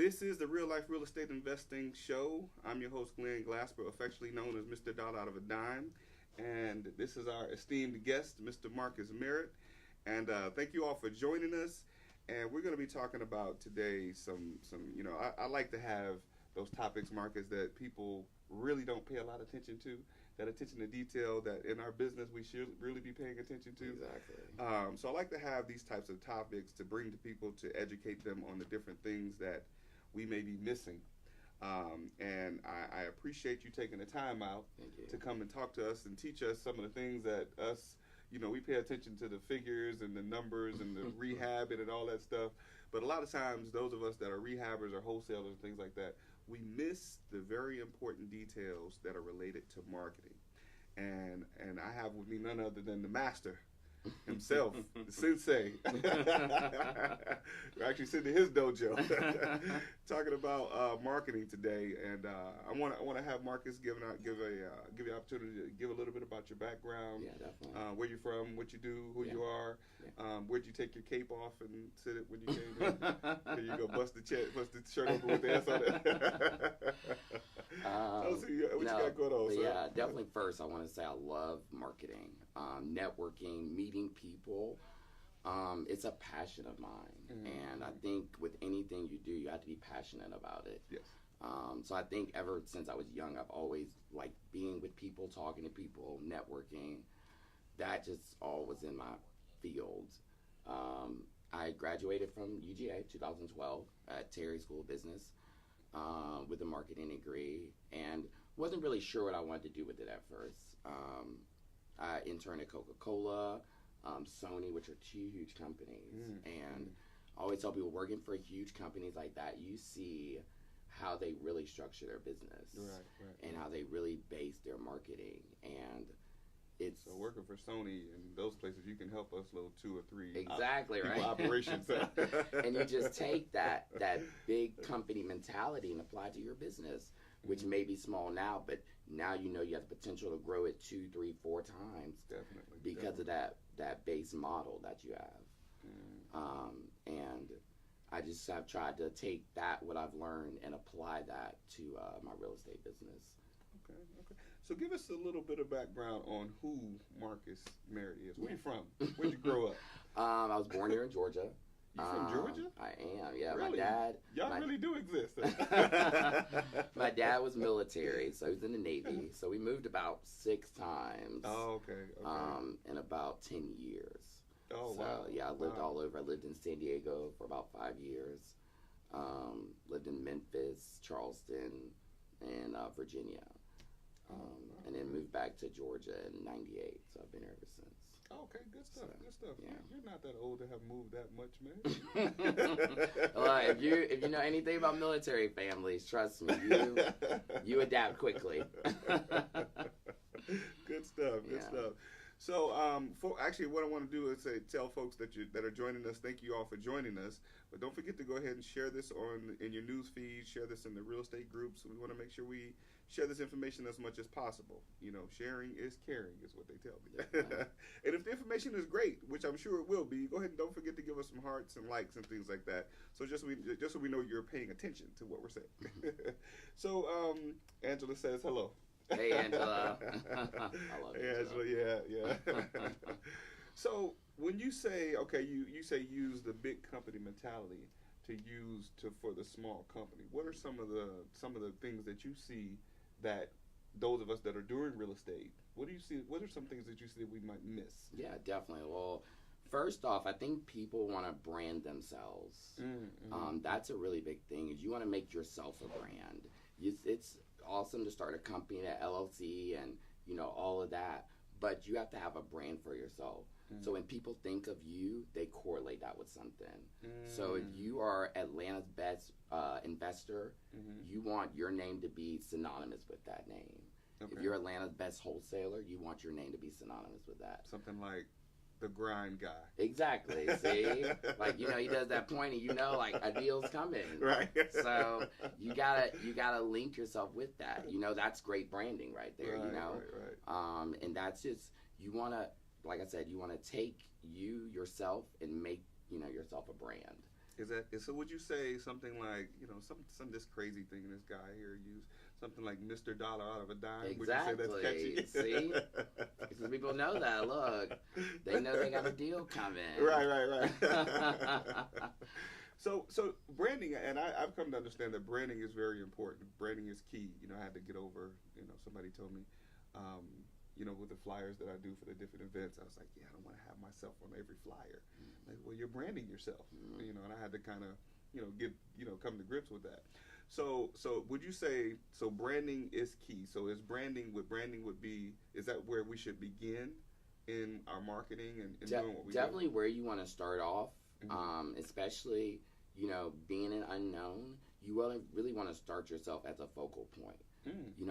This is the Real Life Real Estate Investing Show. I'm your host, Glenn Glasper, affectionately known as Mr. Dollar Out of a Dime. And this is our esteemed guest, Mr. Marcus Merritt. And thank you all for joining us. And we're going to be talking about today I like to have those topics, Marcus, that people really don't pay a lot of attention to, that attention to detail that in our business we should really be paying attention to. Exactly. So I like to have these types of topics to bring to people, to educate them on the different things that we may be missing. And I appreciate you taking the time out to come and talk to us and teach us some of the things that us, we pay attention to the figures and the numbers and the rehab and all that stuff. But a lot of times, those of us that are rehabbers or wholesalers and things like that, we miss the very important details that are related to marketing. And I have with me none other than the master himself, the sensei. We're actually sitting in his dojo talking about marketing today, and I want to have Marcus give you an opportunity to give a little bit about your background, Yeah, definitely. where you're from, what you do, who you are, Yeah. where'd you take your cape off and sit it when you came in? There you go, bust the shirt open with the ass on it. What you got going on, sir? Yeah, definitely. First, I want to say I love marketing, networking, meeting people. It's a passion of mine, and I think with anything you do, you have to be passionate about it. Yes. So I think ever since I was young, I've always liked being with people, talking to people, networking. That just all was in my field. I graduated from UGA 2012 at Terry School of Business with a marketing degree, and wasn't really sure what I wanted to do with it at first. I interned at Coca-Cola, Sony, which are two huge companies. And I always tell people, working for huge companies like that, you see how they really structure their business, and how they really base their marketing. And it's so working for Sony and those places, you can help us little 2 or 3 right operations. And you just take that big company mentality and apply it to your business, which may be small now, but now you have the potential to grow it 2, 3, 4 times. Definitely. Because of that base model that you have. And I just have tried to take what I've learned and apply that to my real estate business. Okay. So give us a little bit of background on who Marcus Merritt is. Where you from? Where'd you grow up? I was born here in Georgia. You from Georgia? I am, yeah. Really? My dad... really do exist. My dad was military, so he was in the Navy. So we moved about 6 times. Oh, okay. In about 10 years. Oh, so, wow. Yeah, I lived all over. I lived in San Diego for about 5 years. Lived in Memphis, Charleston, and Virginia. And then moved back to Georgia in '98. So I've been here ever since. Okay, good stuff. So, good stuff. yeah. You're not that old to have moved that much, man. Well, if you know anything about military families, trust me, you adapt quickly. Good stuff. Good stuff. So, actually, what I want to do is tell folks that are joining us, thank you all for joining us. But don't forget to go ahead and share this in your news feed, share this in the real estate groups. We want to make sure we share this information as much as possible. Sharing is caring, is what they tell me. And if the information is great, which I'm sure it will be, go ahead and don't forget to give us some hearts and likes and things like that. So just so we know you're paying attention to what we're saying. So, Angela says hello. Hey, Angela. I love Hey, Angela. Yeah. So when you say, you say use the big company mentality for the small company, what are some of the things that you see that those of us that are doing real estate, what do you see? What are some things that you see that we might miss? Yeah, definitely. Well, first off, I think people want to brand themselves. That's a really big thing. Is you want to make yourself a brand. It's awesome to start a company, an LLC, and all of that, but you have to have a brand for yourself. So when people think of you, they correlate that with something. So if you are Atlanta's best investor, you want your name to be synonymous with that name. Okay. If you're Atlanta's best wholesaler, you want your name to be synonymous with that. Something like the grind guy. Exactly. See, like he does that pointing. Like a deal's coming. Right. So you gotta link yourself with that. That's great branding right there. Right. And that's just you wanna, like I said, you wanna take yourself and make yourself a brand. So? Would you say something like, some this crazy thing this guy here used, something like Mr. Dollar out of a dime? Exactly. Would you say that's catchy? See, because people know that. Look, they know they got a deal coming. Right. So branding, and I've come to understand that branding is very important. Branding is key. I had to get over. Somebody told me. With the flyers that I do for the different events, I was like, I don't want to have myself on every flyer. Like, well, you're branding yourself, and I had to kind of, get, come to grips with that. So would you say, branding is key? So is branding would be, is that where we should begin in our marketing and doing what we definitely do? Where you want to start off, especially, being an unknown, you really want to start yourself as a focal point.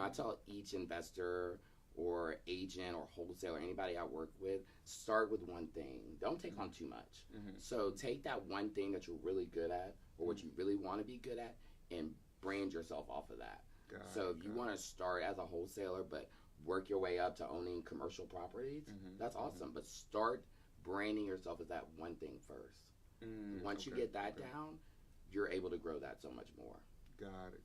I tell each investor or agent or wholesaler, anybody I work with, start with one thing. Don't take on too much. So take that one thing that you're really good at or what you really want to be good at and brand yourself off of that. So if you want to start as a wholesaler but work your way up to owning commercial properties, that's awesome. But start branding yourself as that one thing first. Once you get that down, you're able to grow that so much more. Got it.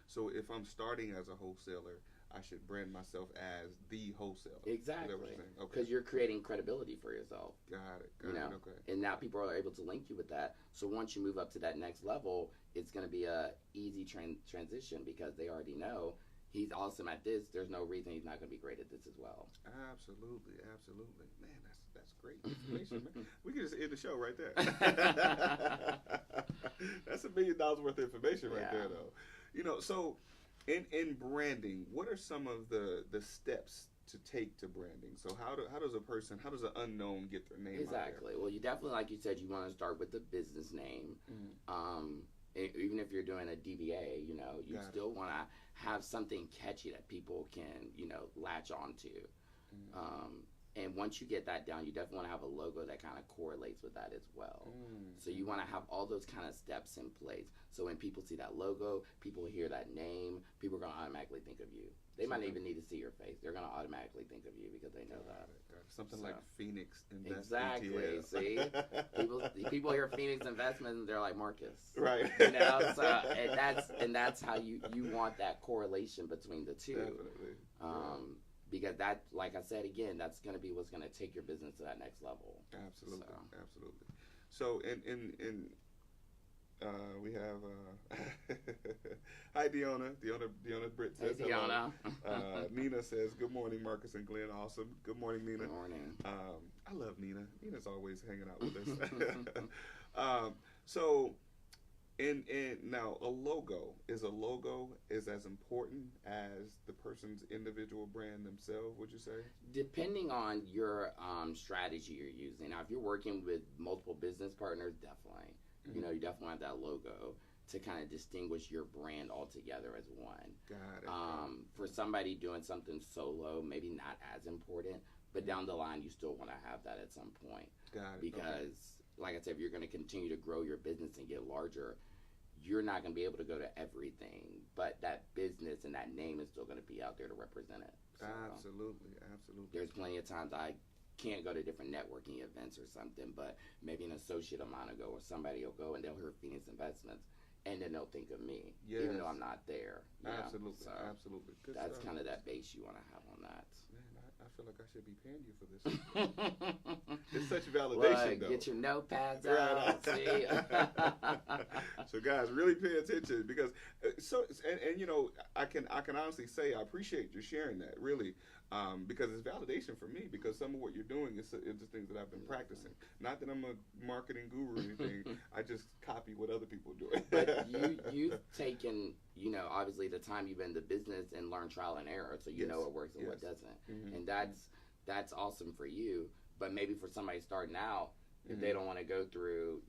So if I'm starting as a wholesaler, I should brand myself as the wholesaler. Exactly. Because you're creating credibility for yourself. Got it. Okay. And now people are able to link you with that. So once you move up to that next level, it's going to be a easy transition because they already know he's awesome at this. There's no reason he's not going to be great at this as well. Absolutely. Man, that's great information, man. We can just end the show right there. That's $1 million worth of information right there, though. So in branding, what are some of the steps to take to branding? So how does an unknown get their name Exactly. out there? Well, you definitely, like you said, you want to start with the business name. Even if you're doing a DBA, you still want to have something catchy that people can, latch onto. And once you get that down, you definitely want to have a logo that kind of correlates with that as well. So you want to have all those kind of steps in place. So when people see that logo, people hear that name, people are going to automatically think of you. They might not even need to see your face. They're going to automatically think of you because they know that. Something like Phoenix Investment. Exactly. See? People hear Phoenix Investment and they're like, Marcus. Right. So and that's how you want that correlation between the two. Definitely. Because that, like I said again, that's going to be what's going to take your business to that next level. Absolutely. So we have hi Deanna Britt says hey, Deanna. Nina says good morning Marcus and Glenn. Awesome. Good morning, Nina. Good morning. I love Nina's always hanging out with us. So and now a logo is as important as the person's individual brand themselves, would you say? Depending on your strategy you're using. Now if you're working with multiple business partners, definitely. You definitely want that logo to kind of distinguish your brand altogether as one. Got it. For somebody doing something solo, maybe not as important, but down the line, you still want to have that at some point. Got it. Because, like I said, if you're going to continue to grow your business and get larger, you're not going to be able to go to everything, but that business and that name is still going to be out there to represent it. So, absolutely. There's plenty of times I can't go to different networking events or something, but maybe an associate of mine will go or somebody will go and they'll hear Phoenix Investments and then they'll think of me, even though I'm not there. Absolutely. So absolutely. Good that's stuff. kind of that base you want to have on that. Man, I feel like I should be paying you for this. It's such validation, though. Get your notepads out. See? So, guys, really pay attention because I can honestly say I appreciate you sharing that, really, because it's validation for me. Because some of what you're doing is the things that I've been practicing. Not that I'm a marketing guru or anything. I just copy what other people are doing. But you've taken, obviously the time you've been in the business and learned trial and error, so you know what works and what doesn't. And that's awesome for you. But maybe for somebody starting out, if they don't want to go through,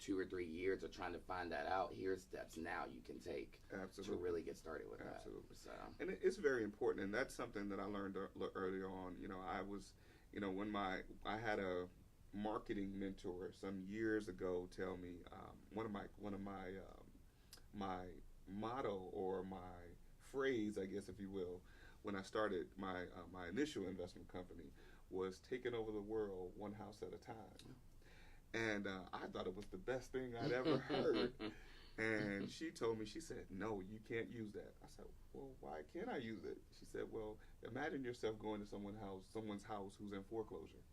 2 or 3 years of trying to find that out, here's steps now you can take to really get started with that. So. And it's very important, and that's something that I learned early on. I was, when I had a marketing mentor some years ago tell me one of my motto or my phrase, I guess if you will, when I started my initial investment company was taking over the world one house at a time. And I thought it was the best thing I'd ever heard. And she told me, she said, no, you can't use that. I said, well, why can't I use it? She said, well, imagine yourself going to someone's house who's in foreclosure,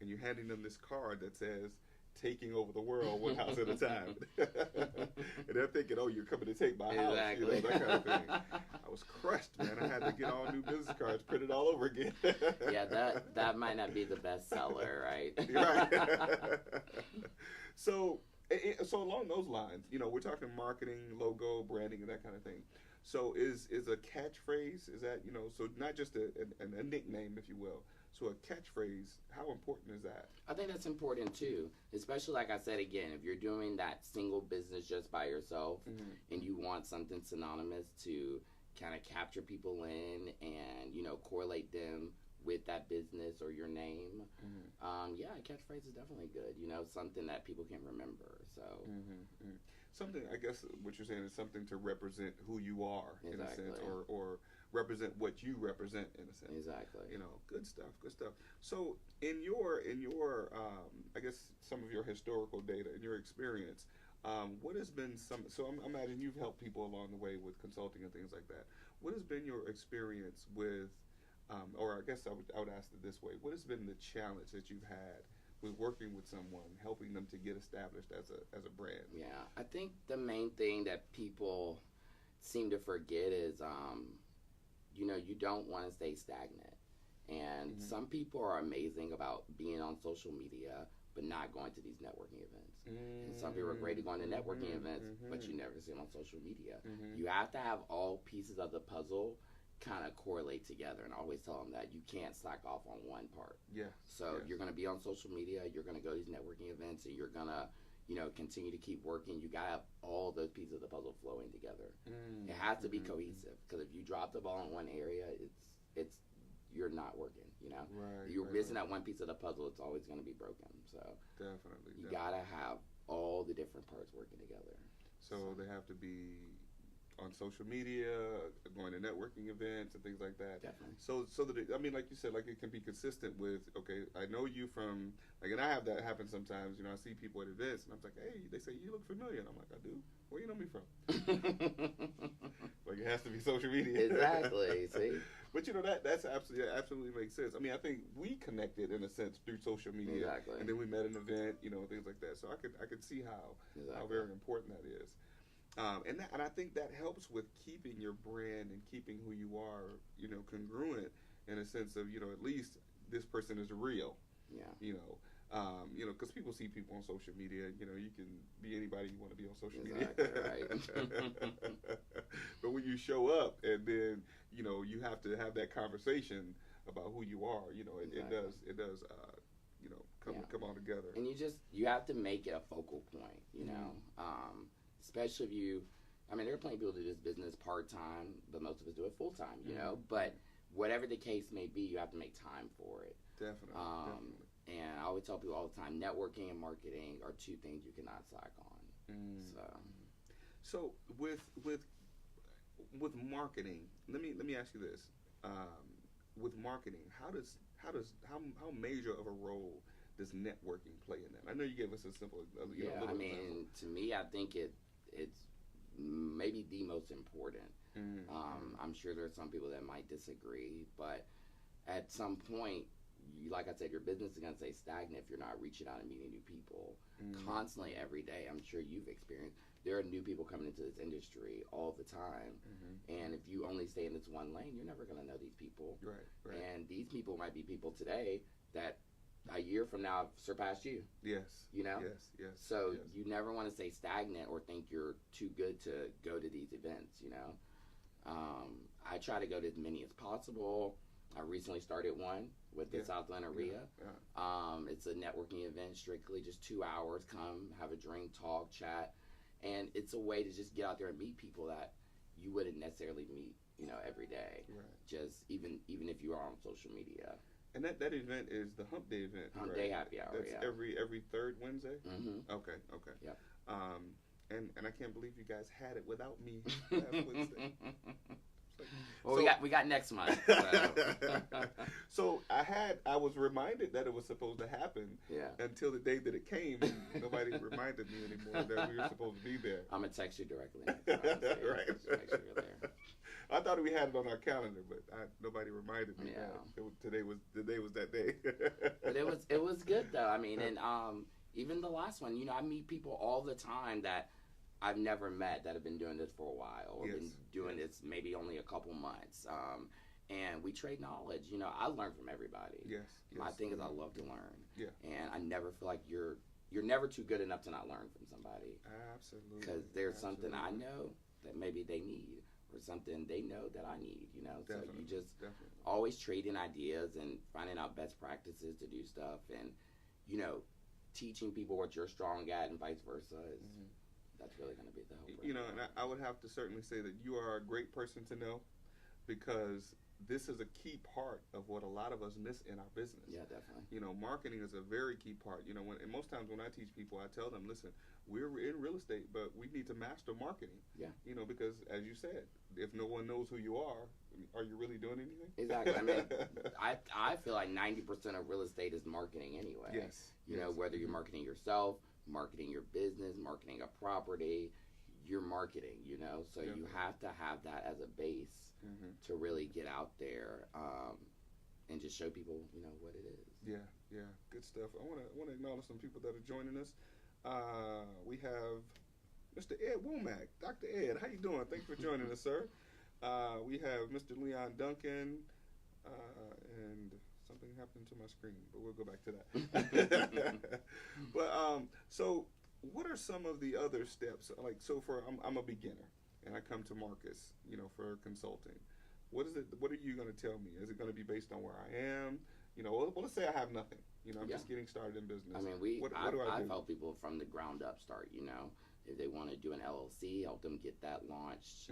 and you're handing them this card that says, taking over the world one house at a time. And they're thinking, oh, you're coming to take my house, you know, that kind of thing. I was crushed, man. I had to get all new business cards printed all over again. Yeah, that might not be the best seller, right? Right. So along those lines, you know, we're talking marketing, logo, branding, and that kind of thing. So is a catchphrase, is that, you know, so not just a nickname, if you will. So a catchphrase, how important is that? I think that's important too, especially like I said again, if you're doing that single business just by yourself, and you want something synonymous to kind of capture people in and, you know, correlate them with that business or your name, yeah, a catchphrase is definitely good. You know, something that people can remember. So something, I guess what you're saying is something to represent who you are, exactly, in a sense, or represent what you represent, in a sense. Exactly. You know, good stuff. So in your I guess some of your historical data, in your experience, what has been so I'm imagining you've helped people along the way with consulting and things like that. What has been your experience with, or I guess I would ask it this way, what has been the challenge that you've had with working with someone, helping them to get established as a brand? Yeah, I think the main thing that people seem to forget is, you know, you don't want to stay stagnant. And some people are amazing about being on social media, but not going to these networking events. And some people are great at going to networking events, but you never see them on social media. You have to have all pieces of the puzzle kind of correlate together, and I always tell them that you can't slack off on one part. So you're going to be on social media, you're going to go to these networking events, and you're going to, you know, continue to keep working. You got to have all those pieces of the puzzle flowing together. It has to be cohesive, because if you drop the ball in one area, it's you're not working, you know. You're missing that one piece of the puzzle, it's always going to be broken. So definitely you got to have all the different parts working together. So they have to be on social media, going to networking events and things like that. Definitely. So that I mean, like you said, like it can be consistent with, okay, I know you from, like, and I have that happen sometimes. You know, I see people at events, and I'm like, hey, they say you look familiar, and I'm like, I do. Where you know me from? Like, it has to be social media. Exactly. See. But you know that's absolutely makes sense. I mean, I think we connected in a sense through social media, and then we met at an event, you know, things like that. So I could see how very important that is. And I think that helps with keeping your brand and keeping who you are, you know, congruent in a sense of, you know, at least this person is real. You know, because people see people on social media. You know, you can be anybody you want to be on social media. Right. But when you show up and then, you know, you have to have that conversation about who you are. You know, it does. You know, come all together. And you have to make it a focal point. You know. Especially if you, I mean, there are plenty of people who do this business part-time, but most of us do it full-time, you know. But whatever the case may be, you have to make time for it. Definitely. And I always tell people all the time, networking and marketing are two things you cannot slack on. So with marketing, let me ask you this: with marketing, how major of a role does networking play in that? I know you gave us a simple, I mean, to me, I think it's maybe the most important. I'm sure there are some people that might disagree, but at some point, like I said, your business is going to stay stagnant if you're not reaching out and meeting new people constantly every day. I'm sure you've experienced. There are new people coming into this industry all the time, and if you only stay in this one lane, you're never going to know these people. Right. And these people might be people today that a year from now surpass you. Yes. You know? Yes. So you never want to stay stagnant or think you're too good to go to these events, you know? I try to go to as many as possible. I recently started one with the South Atlanta RIA. It's a networking event, strictly just 2 hours. Come, have a drink, talk, chat. And it's a way to just get out there and meet people that you wouldn't necessarily meet, you know, every day. Just even if you are on social media. And that event is the Hump Day event. Hump Day happy hour. That's every third Wednesday. Okay. Yep. And I can't believe you guys had it without me last Wednesday. Well, So- we got next month. So I was reminded that it was supposed to happen Yeah. until the day that it came, and nobody reminded me anymore that we were supposed to be there. I'm gonna text you directly. Next time, so Right. just make sure you're there. I thought we had it on our calendar, but nobody reminded me Yeah. that today was that day. But it was good though. I mean, and even the last one, you know, I meet people all the time that I've never met that have been doing this for a while or been doing this maybe only a couple months. And we trade knowledge. You know, I learn from everybody. Yes. My thing is I love to learn. Yeah. And I never feel like you're never too good enough to not learn from somebody. Absolutely. Because there's something I know that maybe they need or something they know that I need, you know. Definitely. So you just Definitely. always trading ideas and finding out best practices to do stuff and, you know, teaching people what you're strong at and vice versa is that's really going to be the whole You know, and I would have to certainly say that you are a great person to know because this is a key part of what a lot of us miss in our business. Yeah, definitely. You know, marketing is a very key part. You know, and most times when I teach people, I tell them, listen, we're in real estate, but we need to master marketing. Yeah. You know, because as you said, if no one knows who you are you really doing anything? Exactly. I mean, I feel like 90% of real estate is marketing anyway. Yes. You know, whether you're marketing yourself, marketing your business, marketing a property, you're marketing, you know. So you have to have that as a base to really get out there and just show people, you know, what it is. Yeah, good stuff. I want to acknowledge some people that are joining us. We have Mr. Ed Womack. Dr. Ed, how you doing? Thanks for joining us, sir. We have Mr. Leon Duncan, and something happened to my screen, but we'll go back to that. But so, what are some of the other steps? Like, so I'm a beginner, and I come to Marcus, you know, for consulting. What is it? What are you going to tell me? Is it going to be based on where I am? You know, well, let's say I have nothing. You know, I'm just getting started in business. I mean, what do I do? I've helped people from the ground up start, you know. If they want to do an LLC, help them get that launched,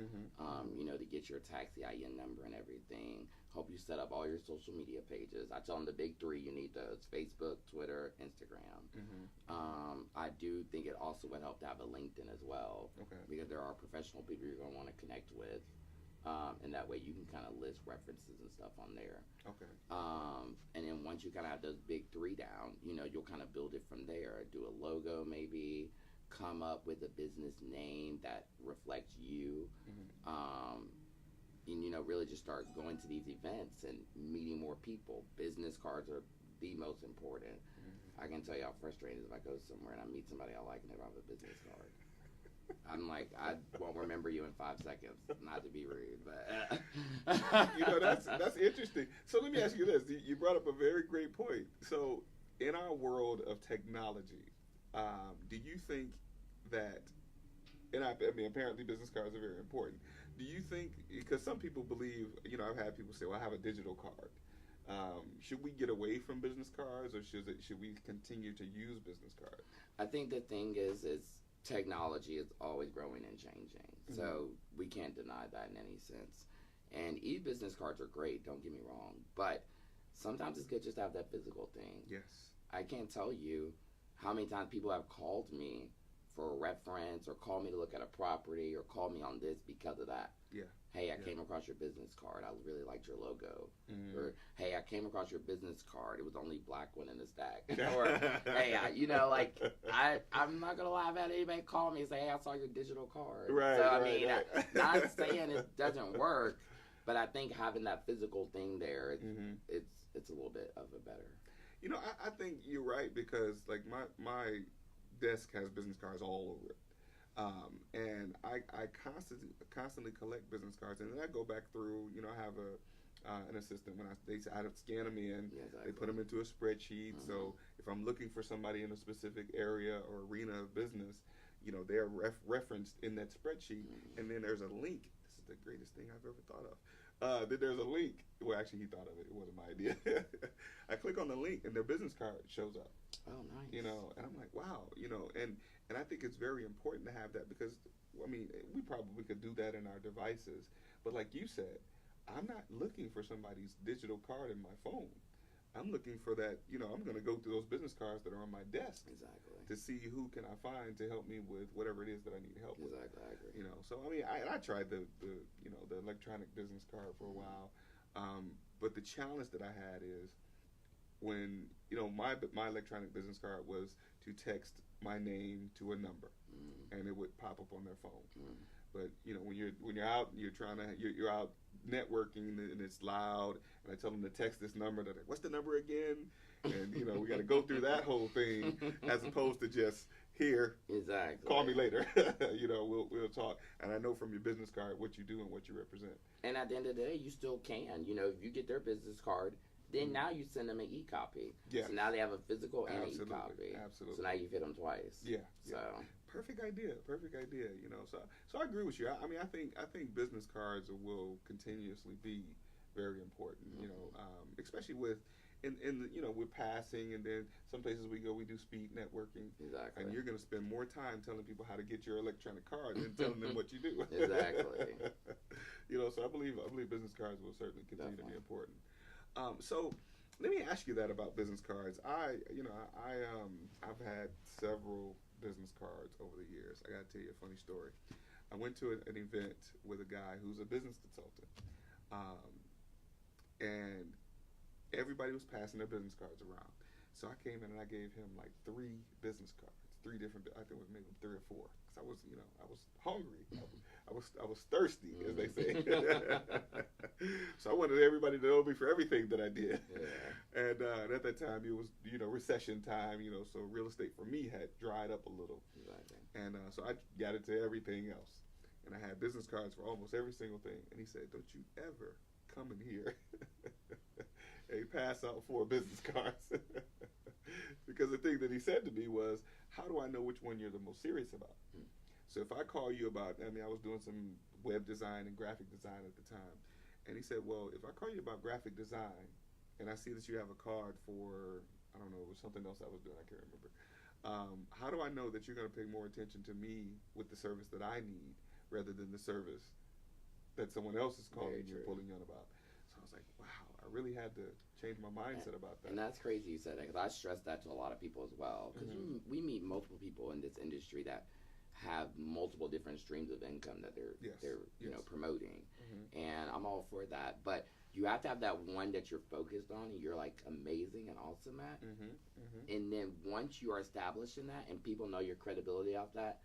you know, to get your tax EIN number and everything. Help you set up all your social media pages. I tell them the big three you need those: Facebook, Twitter, Instagram. I do think it also would help to have a LinkedIn as well. Okay. Because there are professional people you're going to want to connect with. And that way you can kind of list references and stuff on there. Okay. And then once you kind of have those big three down, you know, you'll kind of build it from there. Do a logo maybe, come up with a business name that reflects you. And, you know, really just start going to these events and meeting more people. Business cards are the most important. I can tell you how frustrating it is if I go somewhere and I meet somebody I like and they don't have a business card. I'm like, I won't remember you in 5 seconds. Not to be rude, but you know, that's interesting. So let me ask you this: you brought up a very great point. So in our world of technology, do you think that? And I mean, apparently business cards are very important. Do you think, because some people believe, you know, I've had people say, well, I have a digital card. Should we get away from business cards, or should we continue to use business cards? I think the thing is technology is always growing and changing. So we can't deny that in any sense. And e-business cards are great, don't get me wrong. But sometimes it's good just to have that physical thing. Yes. I can't tell you how many times people have called me for a reference or called me to look at a property or called me on this because of that. Yeah. Hey, I came across your business card. I really liked your logo. Or, hey, I came across your business card. It was the only black one in the stack. Or, hey, you know, like, I'm not going to lie, I've had anybody call me and say, hey, I saw your digital card. Right, so, I right, mean, right. not saying it doesn't work, but I think having that physical thing there, it's a little bit of a better. You know, I think you're right, because, like, my desk has business cards all over it. And I constantly collect business cards, and then I go back through. You know, I have an assistant when I scan them in. Yeah, exactly. They put them into a spreadsheet. So if I'm looking for somebody in a specific area or arena of business, you know, they're referenced in that spreadsheet. And then there's a link. This is the greatest thing I've ever thought of. Then there's a link. Well, actually, he thought of it. It wasn't my idea. I click on the link, and their business card shows up. Oh, nice. You know, and I'm like, wow. You know, and I think it's very important to have that, because, I mean, we probably could do that in our devices. But like you said, I'm not looking for somebody's digital card in my phone. I'm looking for that, I'm going to go through those business cards that are on my desk. Exactly. To see who can I find to help me with whatever it is that I need help with. Exactly, I agree. So I mean, I tried the electronic business card for a while, but the challenge that I had is when my electronic business card was to text my name to a number, and it would pop up on their phone. But when you're out, you're out networking and it's loud, and I tell them to text this number. They're like, "What's the number again?" And we got to go through that whole thing as opposed to just here. Exactly. Call me later. We'll talk. And I know from your business card what you do and what you represent. And at the end of the day, you still can. If you get their business card, then now you send them an e-copy. Yeah. So now they have a physical and an e-copy. Absolutely. So now you fit them twice. Yeah. So. Perfect idea. So I agree with you. I mean, I think business cards will continuously be very important. Especially with we're passing, and then some places we go, we do speed networking. Exactly. And you're going to spend more time telling people how to get your electronic card than telling them what you do. Exactly. So I believe business cards will certainly continue to be important. So let me ask you that about business cards. I've had several business cards over the years. I got to tell you a funny story. I went to an event with a guy who's a business consultant, and everybody was passing their business cards around. So I came in and I gave him like 3 business cards, 3 different. I think maybe 3 or 4. Cause I was hungry. I was thirsty, as they say. So I wanted everybody to know me for everything that I did. Yeah. And at that time, it was recession time. So real estate for me had dried up a little. Exactly. And so I got into everything else. And I had business cards for almost every single thing. And he said, "Don't you ever come in here and pass out 4 business cards." Because the thing that he said to me was, "How do I know which one you're the most serious about?" So if I call you about, I was doing some web design and graphic design at the time. And he said, "Well, if I call you about graphic design and I see that you have a card for, I don't know, it was something else I was doing, I can't remember. How do I know that you're going to pay more attention to me with the service that I need rather than the service that someone else is calling you and pulling you on about?" So I was like, wow, I really had to change my mindset about that. And that's crazy you said that, because I stress that to a lot of people as well. Because we meet multiple people in this industry that have multiple different streams of income that they're promoting. And I'm all for that. But you have to have that one that you're focused on and you're like amazing and awesome at. And then once you are established in that and people know your credibility off that,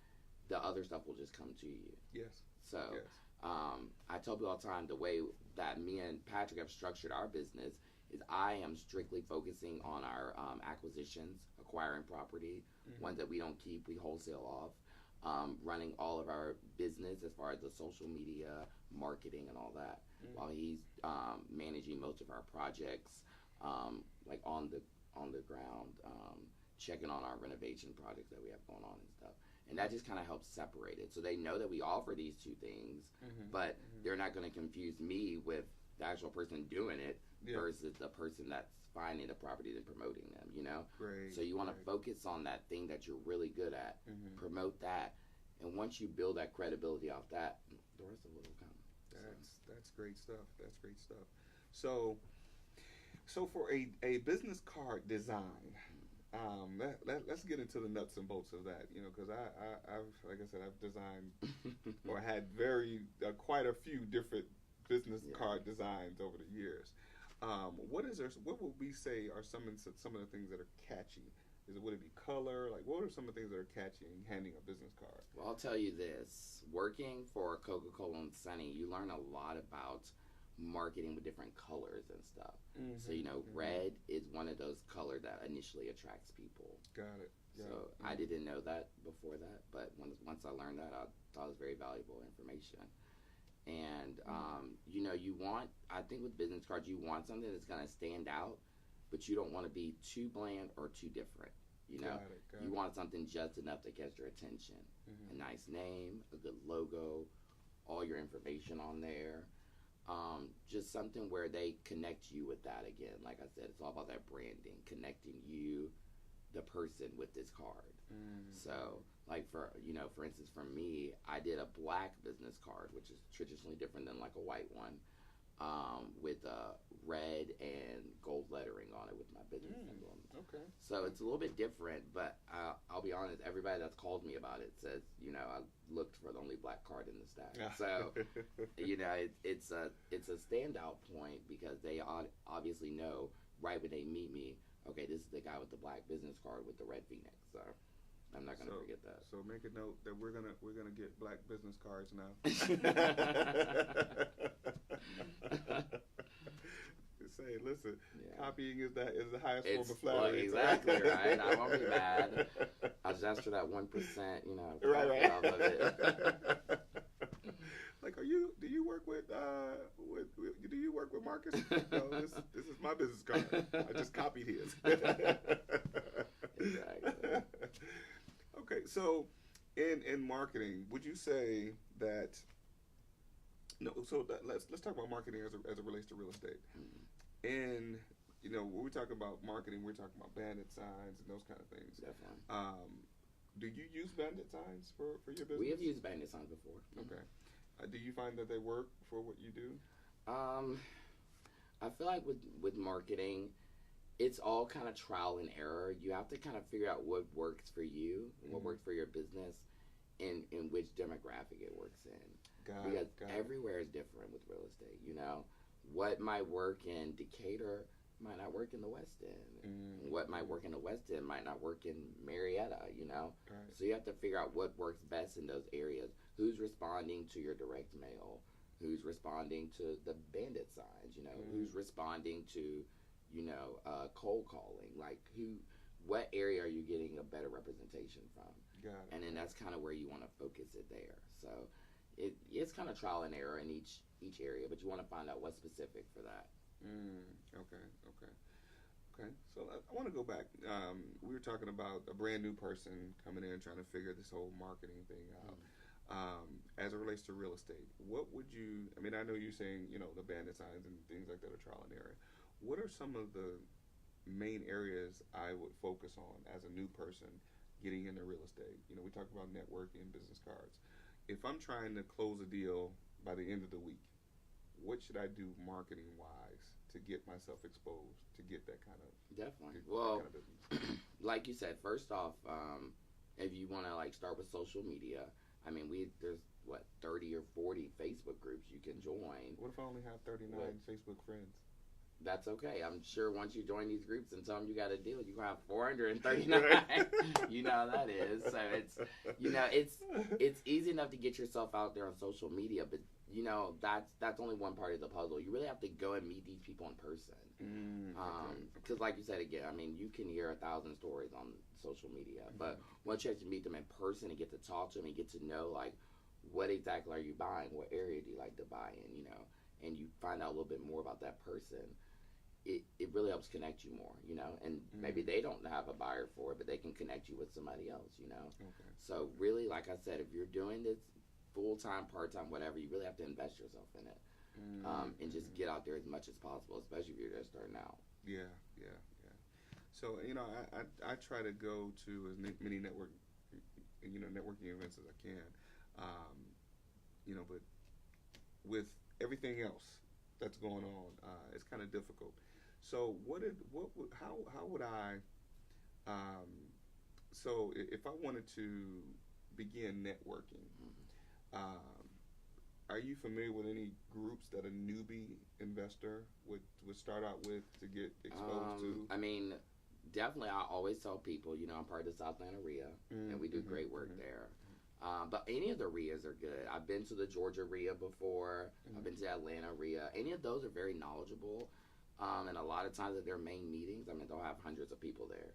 the other stuff will just come to you. Yes. So I tell people all the time, the way that me and Patrick have structured our business is I am strictly focusing on our acquisitions, acquiring property, ones that we don't keep, we wholesale off. Running all of our business as far as the social media, marketing, and all that, while he's managing most of our projects, like on the ground, checking on our renovation projects that we have going on and stuff. And that just kind of helps separate it, so they know that we offer these 2 things, but they're not going to confuse me with the actual person doing it versus the person that's finding the property and promoting them, Great. So you want to focus on that thing that you're really good at, promote that, and once you build that credibility off that, the rest of it will come. That's great stuff. That's great stuff. So for a business card design, let's get into the nuts and bolts of that, because I've like I said, I've designed or had quite a few different business card designs over the years. What would we say are some of the things that are catchy? Would it be color? Like, what are some of the things that are catchy in handing a business card? Well, I'll tell you this: working for Coca-Cola and Sunny, you learn a lot about marketing with different colors and stuff. So red is one of those colors that initially attracts people. Got it. I didn't know that before that, but once I learned that, I thought it was very valuable information. And you want, I think with business cards, you want something that's going to stand out, but you don't want to be too bland or too different. Got You want something just enough to catch your attention. A nice name, a good logo, all your information on there. Just something where they connect you with that again. Like I said, it's all about that branding, connecting you, the person, with this card. So, like for instance, for me, I did a black business card, which is traditionally different than like a white one. with red and gold lettering on it with my business emblem. Okay. So it's a little bit different, but I'll be honest, everybody that's called me about it says, I looked for the only black card in the stack. Yeah. So, it's a standout point because they obviously know right when they meet me, okay, this is the guy with the black business card with the red phoenix. So I'm not gonna forget that. So make a note that we're gonna get black business cards now. Say, listen, copying is the highest form of flattery. Exactly right. I won't be mad. I'll just ask for that 1%. Right. Of it. Like, do you work with do you work with Marcus? No, this is my business card. I just copied his. Exactly. Okay, so in marketing, would you say that? No, so let's talk about marketing as it relates to real estate. Mm-hmm. And when we talk about marketing, we're talking about bandit signs and those kind of things. Definitely. Do you use bandit signs for your business? We have used bandit signs before. Okay. Do you find that they work for what you do? I feel like with marketing, it's all kind of trial and error. You have to kind of figure out what works for you, what works for your business, and in which demographic it works in. Because everywhere is different with real estate. What might work in Decatur might not work in the West End. What might work in the West End might not work in Marietta, Right. So you have to figure out what works best in those areas. Who's responding to your direct mail? Who's responding to the bandit signs? Who's responding to, cold calling? Like what area are you getting a better representation from? Got it. And then that's kind of where you want to focus it there. So it's kind of trial and error in each area, but you want to find out what's specific for that. Okay. So I want to go back. We were talking about a brand new person coming in trying to figure this whole marketing thing out. As it relates to real estate, what would you? I mean, I know you're saying the bandit signs and things like that are trial and error. What are some of the main areas I would focus on as a new person getting into real estate? We talked about networking, business cards. If I'm trying to close a deal by the end of the week, what should I do marketing wise to get myself exposed to get that kind of definitely? Well, like you said, first off, if you want to start with social media, I mean, there's 30 or 40 Facebook groups you can join. What if I only have 39 Facebook friends? That's okay. I'm sure once you join these groups and tell them you got a deal, you're going to have 439. You know how that is. So it's easy enough to get yourself out there on social media, but that's only one part of the puzzle. You really have to go and meet these people in person. Because like you said, again, I mean, you can hear 1,000 stories on social media, but once you have to meet them in person and get to talk to them and get to know, what exactly are you buying? What area do you like to buy in, and you find out a little bit more about that person. It really helps connect you more, and maybe they don't have a buyer for it, but they can connect you with somebody else, Okay. So really, like I said, if you're doing this full-time, part-time, whatever, you really have to invest yourself in it, and just get out there as much as possible, especially if you're just starting out. Yeah. So, I try to go to as many networking events as I can, but with everything else that's going on, it's kind of difficult. So how would I, so if I wanted to begin networking, are you familiar with any groups that a newbie investor would start out with to get exposed to? I mean, definitely I always tell people, I'm part of the South Atlanta RIA, and we do great work there. But any of the RIAs are good. I've been to the Georgia RIA before. I've been to the Atlanta RIA. Any of those are very knowledgeable. And a lot of times at their main meetings, I mean, they'll have hundreds of people there.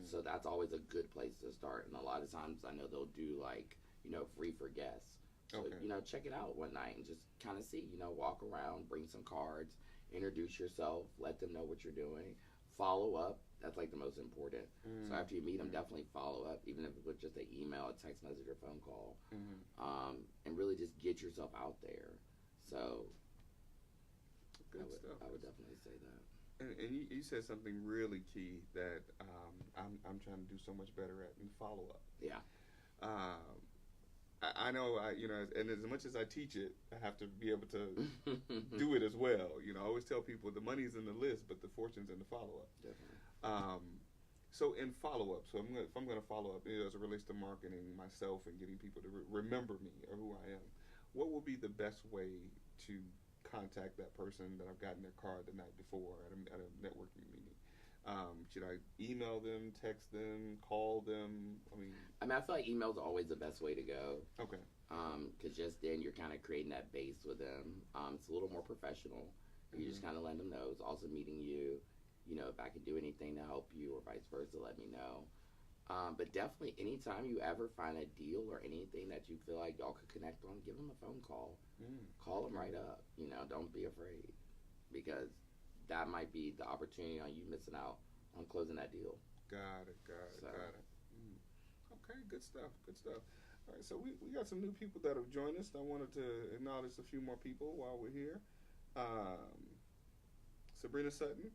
So that's always a good place to start. And a lot of times I know they'll do free for guests. So, check it out one night and just kind of see, walk around, bring some cards, introduce yourself, let them know what you're doing, follow up. That's the most important. So after you meet them, definitely follow up, even if it was just an email, a text message, or phone call, and really just get yourself out there. So I would definitely say that. And you said something really key that I'm trying to do so much better at, and follow up. Yeah. I know, and as much as I teach it, I have to be able to do it as well. I always tell people the money's in the list, but the fortune's in the follow-up. Definitely. So in follow-up, if I'm going to follow up as it relates to marketing myself and getting people to remember me or who I am, what will be the best way to contact that person that I've gotten their card the night before at a networking meeting? Should I email them, text them, call them? I feel like email's always the best way to go. Okay. Because just then you're kind of creating that base with them. It's a little more professional. You just kind of let them know. It's also meeting you. If I can do anything to help you or vice versa, let me know. But definitely anytime you ever find a deal or anything that you feel like y'all could connect on, give them a phone call. Call them right up. Don't be afraid, because that might be the opportunity on you missing out on closing that deal. Got it. Okay, good stuff. All right, so we got some new people that have joined us. I wanted to acknowledge a few more people while we're here. Sabrina Sutton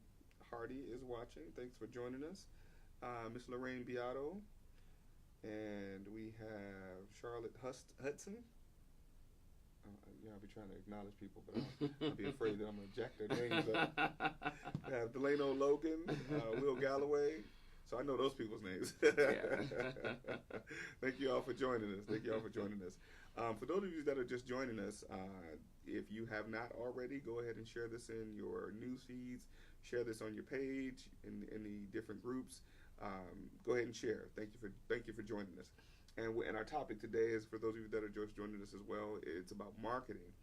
Hardy is watching. Thanks for joining us. Miss Lorraine Beato. And we have Charlotte Hudson. I'll be trying to acknowledge people, but I'll be afraid that I'm going to jack their names up. We have Delano Logan, Will Galloway. So I know those people's names. Thank you all for joining us. For those of you that are just joining us, if you have not already, go ahead and share this in your news feeds. Share this on your page in the different groups. Go ahead and share. Thank you for joining us. And our topic today is, for those of you that are just joining us as well, it's about marketing.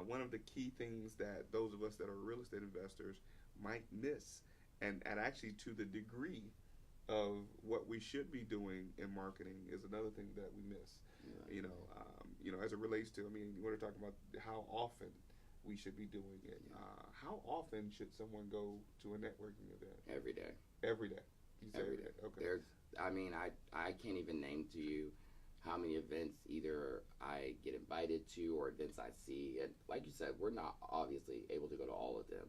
One of the key things that those of us that are real estate investors might miss, and actually to the degree of what we should be doing in marketing, is another thing that we miss. As it relates to, you want to talk about how often we should be doing it. How often should someone go to a networking event? Every day. Every day. You say every day. Okay. I can't even name to you how many events either I get invited to or events I see. And like you said, we're not obviously able to go to all of them,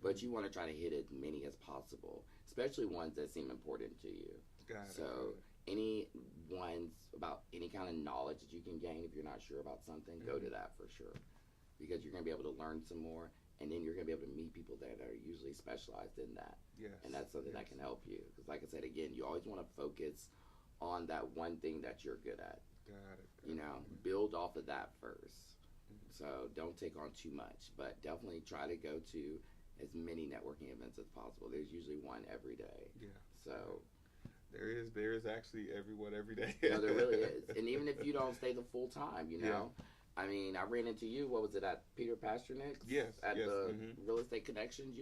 but you want to try to hit as many as possible, especially ones that seem important to you. Got it. So any ones about any kind of knowledge that you can gain, if you're not sure about something, go to that for sure, because you're going to be able to learn some more. And then you're going to be able to meet people that are usually specialized in that. Yes. And that's something that can help you. Because like I said, again, you always want to focus on that one thing that you're good at. Got it. Build off of that first. So don't take on too much. But definitely try to go to as many networking events as possible. There's usually one every day. Yeah. So there is actually every day. There really is. And even if you don't stay the full time, I ran into you, what was it, at Peter Pasternak's? Yes. At the Real Estate Connections,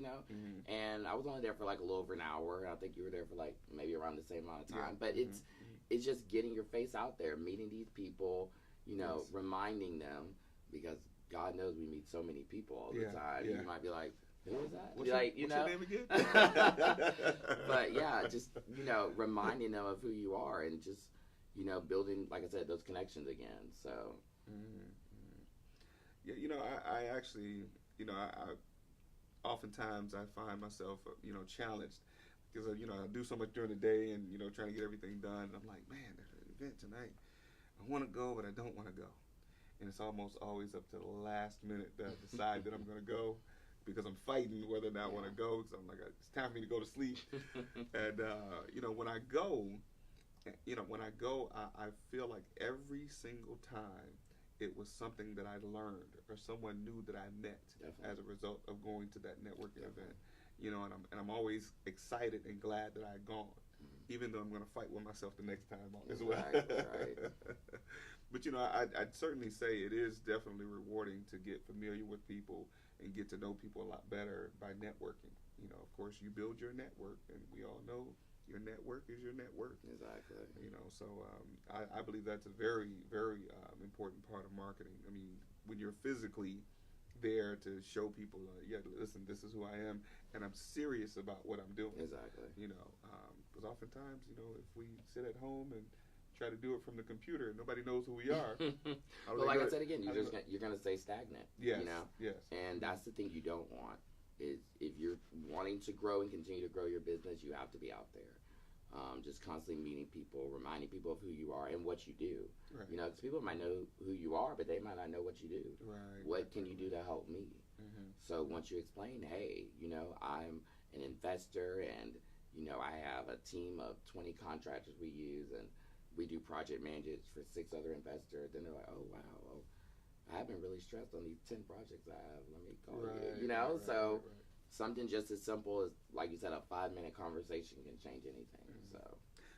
and I was only there for like a little over an hour. I think you were there for like maybe around the same amount of time. But it's just getting your face out there, meeting these people, reminding them, because God knows we meet so many people all the time. Yeah. You might be like, who is that? What's your name again? But yeah, just, reminding them of who you are, and just, building, like I said, those connections again. So. Yeah, I actually, I oftentimes I find myself, challenged, because, I do so much during the day and, trying to get everything done. And I'm like, man, there's an event tonight. I want to go, but I don't want to go. And it's almost always up to the last minute that I decide that I'm going to go, because I'm fighting whether or not I want to go. Because I'm like, it's time for me to go to sleep. And, when I go, I feel like every single time it was something that I learned or someone new that I met as a result of going to that networking event. And I'm always excited and glad that I had gone, even though I'm going to fight with myself the next time as well. Right. But I'd certainly say it is definitely rewarding to get familiar with people and get to know people a lot better by networking. Of course, you build your network, and we all know your network is your net worth. Exactly. So I believe that's a very, very important part of marketing. When you're physically there to show people, listen, this is who I am, and I'm serious about what I'm doing. Exactly. Because oftentimes, if we sit at home and try to do it from the computer, nobody knows who we are. Well, like I said again, you're going to stay stagnant. Yes. Yes. And that's the thing you don't want. Is if you're wanting to grow and continue to grow your business, you have to be out there. Just constantly meeting people, reminding people of who you are and what you do. Right. You know, because people might know who you are, but they might not know what you do. Right. What can you do to help me? Mm-hmm. So once you explain, hey, you know, I'm an investor and, you know, I have a team of 20 contractors we use and we do project management for 6 other investors, then they're like, oh, wow, well, I've been really stressed on these 10 projects I have. Let me call you. You know, so something just as simple as, like you said, a 5-minute conversation can change anything. Mm-hmm.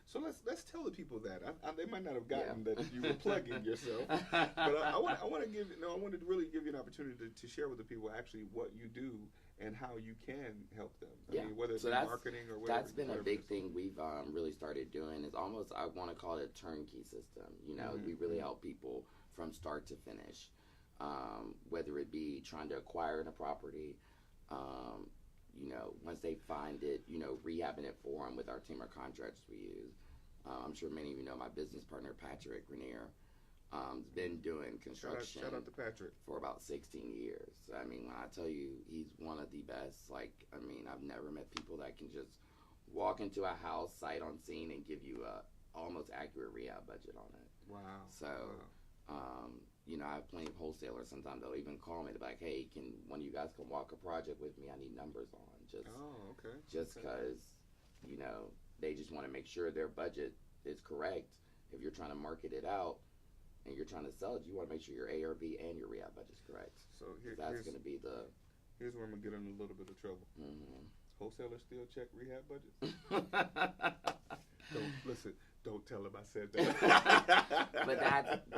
So let's tell the people that they might not have gotten that you were plugging yourself, but I want to really give you an opportunity to share with the people actually what you do and how you can help them. I mean, whether it's marketing or whatever. That's been a big thing we've really started doing. Is almost, I want to call it a turnkey system. You know, we really help people from start to finish, whether it be trying to acquire a property. You know, once they find it, you know, rehabbing it for them with our team of contractors we use. I'm sure many of you know my business partner, Patrick Grenier, has been doing construction shout out to Patrick. For about 16 years. I mean, when I tell you he's one of the best, like, I mean, I've never met people that can just walk into a house, sight on scene, and give you a almost accurate rehab budget on it. Wow. So, you know, I have plenty of wholesalers. Sometimes they'll even call me to be like, hey, can one of you guys come walk a project with me? I need numbers on. Just because, you know, they just want to make sure their budget is correct. If you're trying to market it out and you're trying to sell it, you want to make sure your ARV and your rehab budget is correct. So that's going to be the... Here's where I'm going to get in a little bit of trouble. Mm-hmm. Wholesalers still check rehab budgets? Don't tell them I said that. But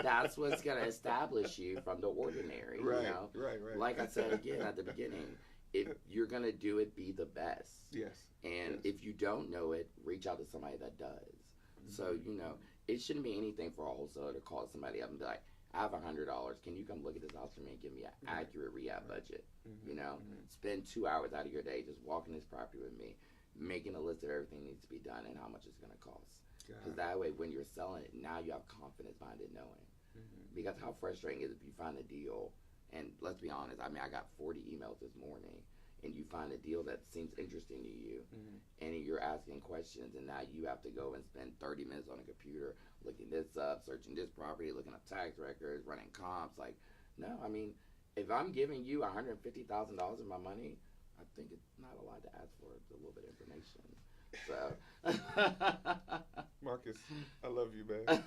that's what's going to establish you from the ordinary. Right, you know? Right. Like I said again at the beginning, if you're going to do it, be the best. Yes. And if you don't know it, reach out to somebody that does. Mm-hmm. So, you know, it shouldn't be anything for a wholesaler to call somebody up and be like, I have $100. Can you come look at this house for me and give me an accurate rehab budget? Mm-hmm. You know, spend 2 hours out of your day just walking this property with me, making a list of everything that needs to be done and how much it's going to cost. Because that way, when you're selling it, now you have confidence behind it knowing. Mm-hmm. Because how frustrating is it if you find a deal, and let's be honest, I mean, I got 40 emails this morning, and you find a deal that seems interesting to you, and you're asking questions, and now you have to go and spend 30 minutes on a computer looking this up, searching this property, looking up tax records, running comps. Like, no, I mean, if I'm giving you $150,000 of my money, I think it's not a lot to ask for. It's a little bit of information. So, Marcus, I love you, man.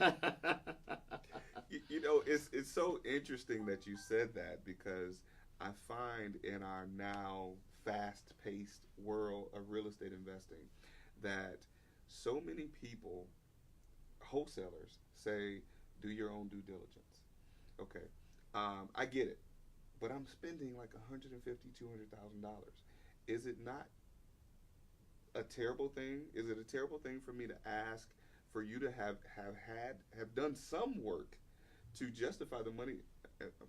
You know, it's so interesting that you said that, because I find in our now fast-paced world of real estate investing that so many people, wholesalers, say, do your own due diligence. Okay, I get it, but I'm spending like $150,000, $200,000. Is it not a terrible thing? Is it a terrible thing for me to ask for you to have done some work to justify the money?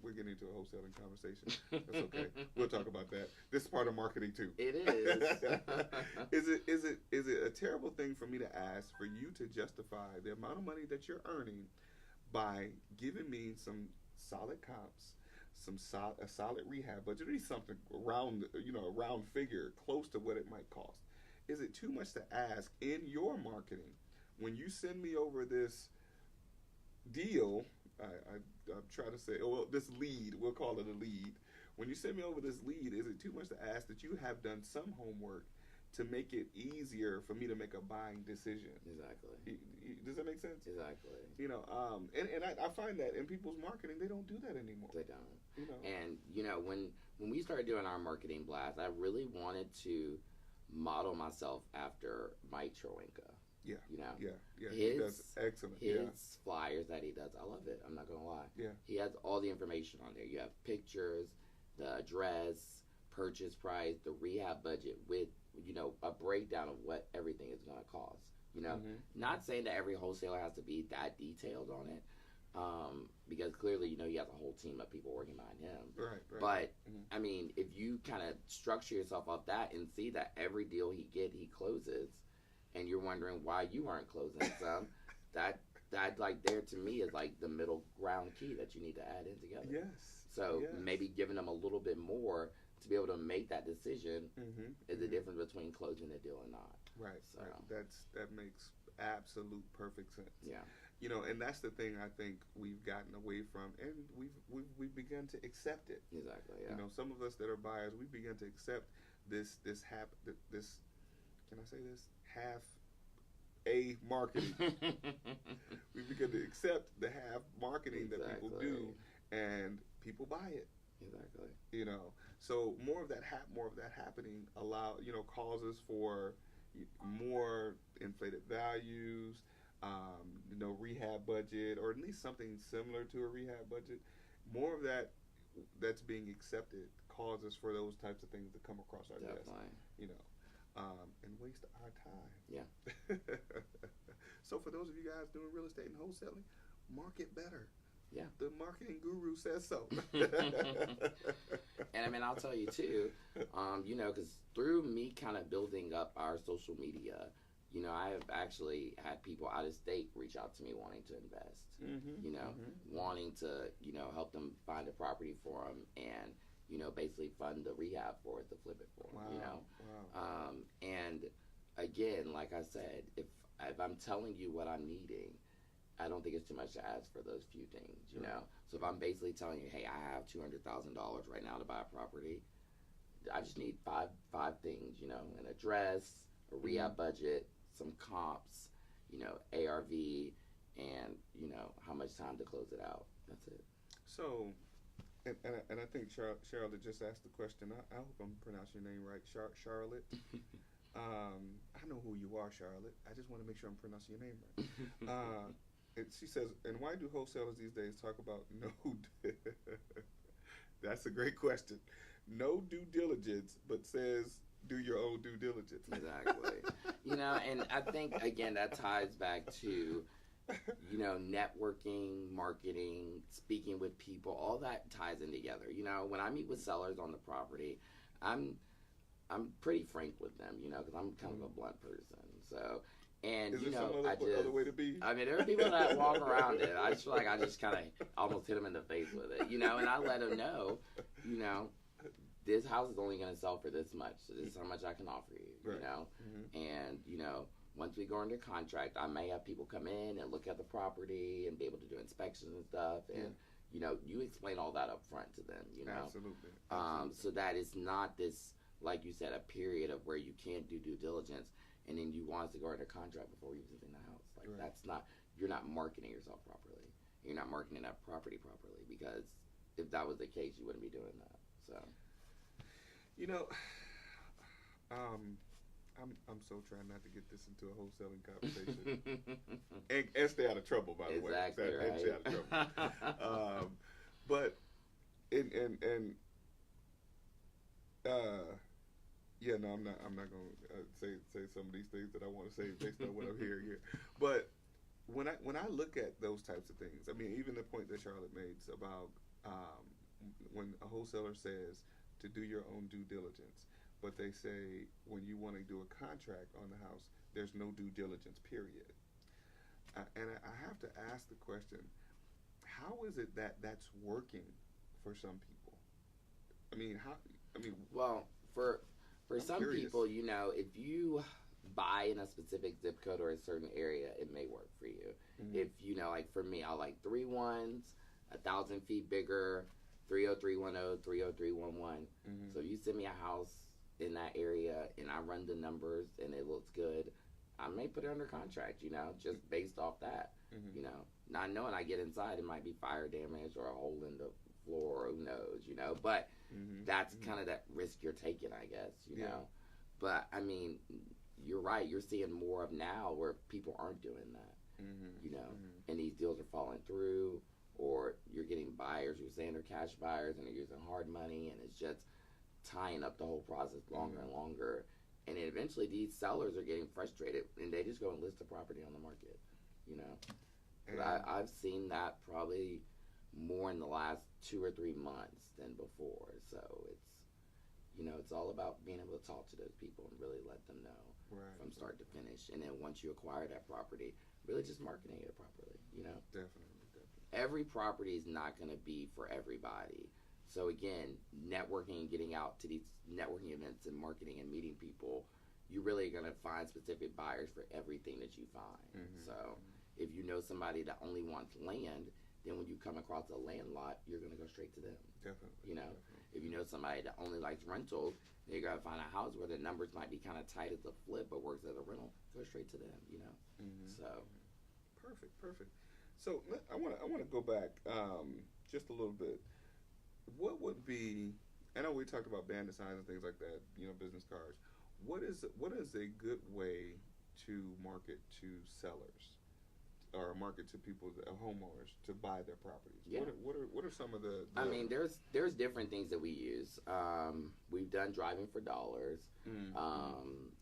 We're getting into a wholesaling conversation. That's okay. We'll talk about that. This is part of marketing too. It is. Is it a terrible thing for me to ask for you to justify the amount of money that you're earning by giving me some solid comps, a solid rehab budget, or something around, a round figure close to what it might cost? Is it too much to ask in your marketing when you send me over this deal? I'm trying to say, this lead, we'll call it a lead. When you send me over this lead, is it too much to ask that you have done some homework to make it easier for me to make a buying decision? Exactly. Does that make sense? Exactly. And I find that in people's marketing, they don't do that anymore. They don't. And, when we started doing our marketing blast, I really wanted to model myself after Mike Chorwenka. Yeah. Yeah. He does excellent. His flyers that he does, I love it. I'm not gonna lie. Yeah. He has all the information on there. You have pictures, the address, purchase price, the rehab budget with a breakdown of what everything is gonna cost. Not saying that every wholesaler has to be that detailed on it, because clearly he has a whole team of people working behind him. Right. But I mean, if you kind of structure yourself off that and see that every deal he closes, and you're wondering why you aren't closing some, that like there to me is like the middle ground key that you need to add in together. Yes. So maybe giving them a little bit more to be able to make that decision is the difference between closing a deal and not. Right. So Right. That makes absolute perfect sense. yeah, And that's the thing I think we've gotten away from, and we've begun to accept it. exactly. Yeah. Some of us that are buyers, we begin to accept this can I say this, half a marketing. We begin to accept the half marketing that people do, and people buy it. Exactly. So more of that happening causes for more inflated values, rehab budget, or at least something similar to a rehab budget. More of that's being accepted causes for those types of things to come across our desk. And waste our time. Yeah. So for those of you guys doing real estate and wholesaling, market better. Yeah. The marketing guru says so. And I mean, I'll tell you too, because through me kind of building up our social media, I have actually had people out of state reach out to me wanting to invest, wanting to, help them find a property for them and, basically fund the rehab for it, to flip it for them, Wow. And again, like I said, if I'm telling you what I'm needing, I don't think it's too much to ask for those few things, So if I'm basically telling you, hey, I have $200,000 right now to buy a property, I just need five things, an address, a rehab budget, some comps, ARV, and how much time to close it out. That's it. So, and I think Charlotte just asked the question. I hope I'm pronouncing your name right, Charlotte. I know who you are, Charlotte. I just want to make sure I'm pronouncing your name right. And she says, and why do wholesalers these days talk about no? That's a great question. No due diligence, but says do your own due diligence. Exactly. And I think again that ties back to networking, marketing, speaking with people. All that ties in together. When I meet with sellers on the property, I'm pretty frank with them. Because I'm kind of a blunt person. So. And is there some other way to be? I mean, there are people that walk around it. I just feel like I just kind of almost hit them in the face with it, and I let them know, this house is only going to sell for this much. So this is how much I can offer you, and once we go under contract, I may have people come in and look at the property and be able to do inspections and stuff, and you explain all that up front to them, Absolutely. So that it's not this, like you said, a period of where you can't do due diligence. And then you want us to go under contract before you even in the house. Like that's not, you're not marketing yourself properly. You're not marketing that property properly, because if that was the case, you wouldn't be doing that. So, I'm so trying not to get this into a wholesaling conversation and stay out of trouble, by the way. Exactly right. And stay out of trouble. But yeah, no, I'm not going to say some of these things that I want to say based on what I'm hearing here. But when I look at those types of things, I mean, even the point that Charlotte made about when a wholesaler says to do your own due diligence, but they say when you want to do a contract on the house, there's no due diligence, period. And I have to ask the question, how is it that that's working for some people? Well, for some people, if you buy in a specific zip code or a certain area, it may work for you. If like for me, I like 3 1s, 1,000 feet bigger, 30310, 30311. So if you send me a house in that area and I run the numbers and it looks good, I may put it under contract, just based off that. Not knowing I get inside, it might be fire damage or a hole in the floor, or who knows, but that's kind of that risk you're taking, I guess, But I mean, you're right. You're seeing more of now where people aren't doing that, and these deals are falling through, or you're getting buyers who are saying they're cash buyers and they're using hard money, and it's just tying up the whole process longer and longer. And eventually these sellers are getting frustrated and they just go and list the property on the market, But I've seen that probably more in the last 2 or 3 months than before. So it's all about being able to talk to those people and really let them know from start to finish. And then once you acquire that property, really just marketing it properly, Definitely. Every property is not going to be for everybody. So again, networking and getting out to these networking events and marketing and meeting people, you're really going to find specific buyers for everything that you find. So if you know somebody that only wants land, then when you come across a land lot, you're going to go straight to them. Definitely. You know, if you know somebody that only likes rentals, you're going to find a house where the numbers might be kind of tight as a flip but works as a rental, go straight to them, you know. So perfect. So I want to go back just a little bit. What would be, I know we talked about bandit signs and things like that, you know, business cards. What is a good way to market to sellers or market to people, homeowners, to buy their properties? Yeah. What are some of the I mean, there's different things that we use. We've done driving for dollars.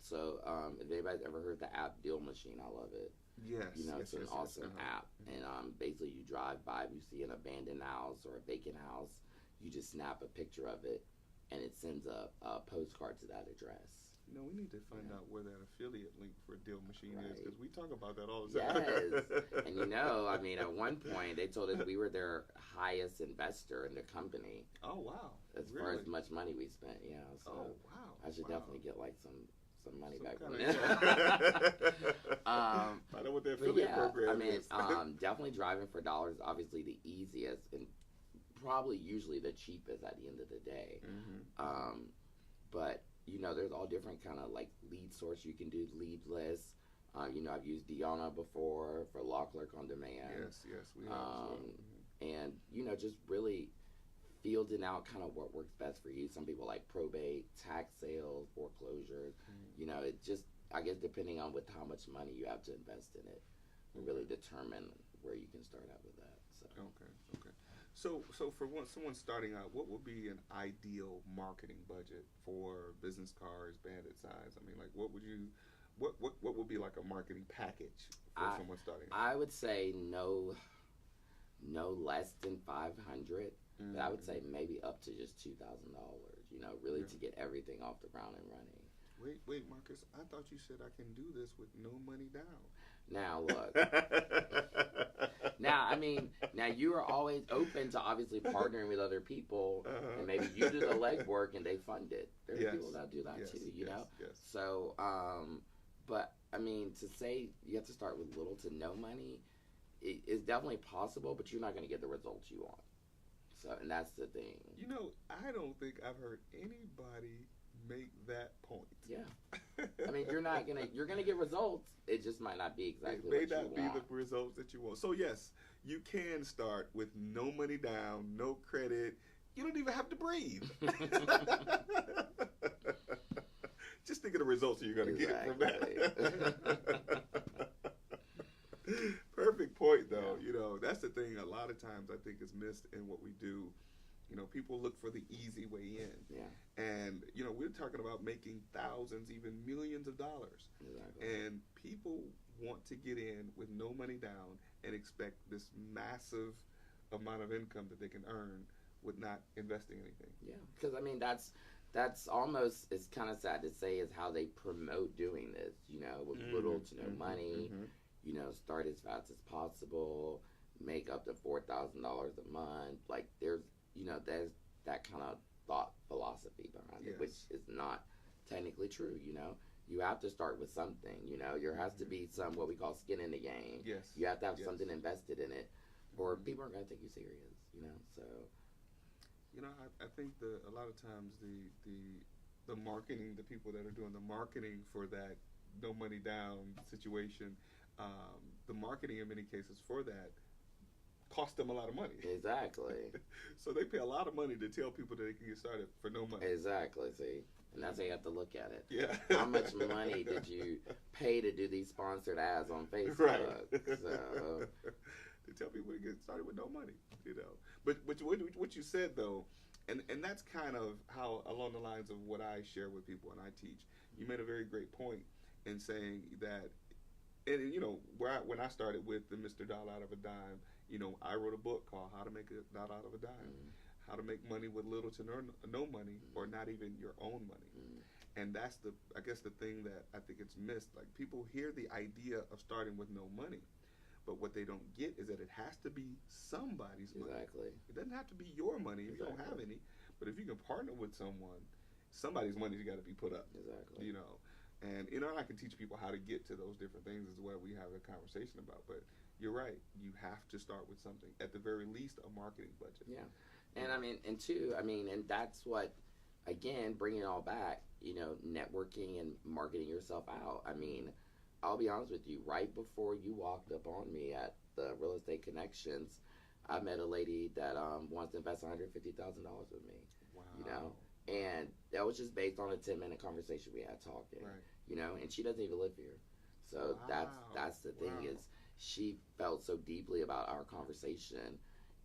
So if anybody's ever heard the app Deal Machine, I love it. Yes. You know, it's an awesome app. And basically you drive by, you see an abandoned house or a vacant house, you just snap a picture of it, and it sends a postcard to that address. You know, we need to find out where that affiliate link for Deal Machine is, because we talk about that all the time. Yes. And you know, I mean, at one point they told us we were their highest investor in the company. Oh, wow. As far as much money we spent, yeah. So I should definitely get like some money back from them. I know what the affiliate program is. I mean, definitely driving for dollars is obviously the easiest and probably usually the cheapest at the end of the day. But you know, there's all different kind of like lead source you can do, lead lists. You know, I've used Diana before for law clerk on demand. Yes, we have. And you know, just really fielding out kind of what works best for you. Some people like probate, tax sales, foreclosures. You know, it just, I guess, depending on how much money you have to invest in it, will really determine where you can start out with that. So. Okay. So for someone starting out, what would be an ideal marketing budget for business cards, bandit signs? I mean, like, what would be like a marketing package for someone starting out? I would say no less than $500. But I would say maybe up to just $2,000. You know, really to get everything off the ground and running. Wait, Marcus. I thought you said I can do this with no money down. Now look. Now, I mean, you are always open to obviously partnering with other people, and maybe you do the legwork and they fund it. There's people that do that too, you know. So, but I mean, to say you have to start with little to no money is definitely possible, but you're not going to get the results you want. So, and that's the thing. You know, I don't think I've heard anybody make that point. Yeah. I mean, you're gonna get results. It just might not be exactly what you want. It may not be the results that you want. So yes, you can start with no money down, no credit. You don't even have to breathe. Just think of the results you're gonna get from that. Perfect point, though. You know, that's the thing. A lot of times, I think is missed in what we do. You know, people look for the easy way in. Yeah. And, you know, we're talking about making thousands, even millions of dollars. Exactly. And people want to get in with no money down and expect this massive amount of income that they can earn with not investing anything. Yeah. Because, I mean, that's almost, it's kind of sad to say, is how they promote doing this, you know, with little to no money. You know, start as fast as possible, make up to $4,000 a month. Like, there's that kind of thought philosophy behind it, which is not technically true. You know, you have to start with something. You know, there has to be some what we call skin in the game. Yes. You have to have something invested in it, or people aren't going to take you serious. You know, so. You know, I think a lot of times the marketing, the people that are doing the marketing for that no money down situation. The marketing in many cases for that cost them a lot of money. Exactly. So they pay a lot of money to tell people that they can get started for no money. Exactly. See, and that's how you have to look at it. Yeah. How much money did you pay to do these sponsored ads on Facebook? Right. So to tell people to get started with no money, you know. But what you said though, and that's kind of how along the lines of what I share with people and I teach. You made a very great point in saying that. And, you know, when I started with the Mr. Dollar Out of a Dime, you know, I wrote a book called How to Make a Dollar Out of a Dime. How to make money with little to no money or not even your own money. And that's I guess the thing that I think it's missed. Like, people hear the idea of starting with no money, but what they don't get is that it has to be somebody's money. Exactly. It doesn't have to be your money if you don't have any, but if you can partner with someone, somebody's money's got to be put up. Exactly. You know. And I can teach people how to get to those different things is what we have a conversation about. But you're right. You have to start with something. At the very least, a marketing budget. Yeah. And and that's what, again, bringing it all back, networking and marketing yourself out. I mean, I'll be honest with you, right before you walked up on me at the Real Estate Connections, I met a lady that wants to invest $150,000 with me. Wow. And that was just based on a 10-minute conversation we had talking. Right. And she doesn't even live here. So that's the thing is she felt so deeply about our conversation.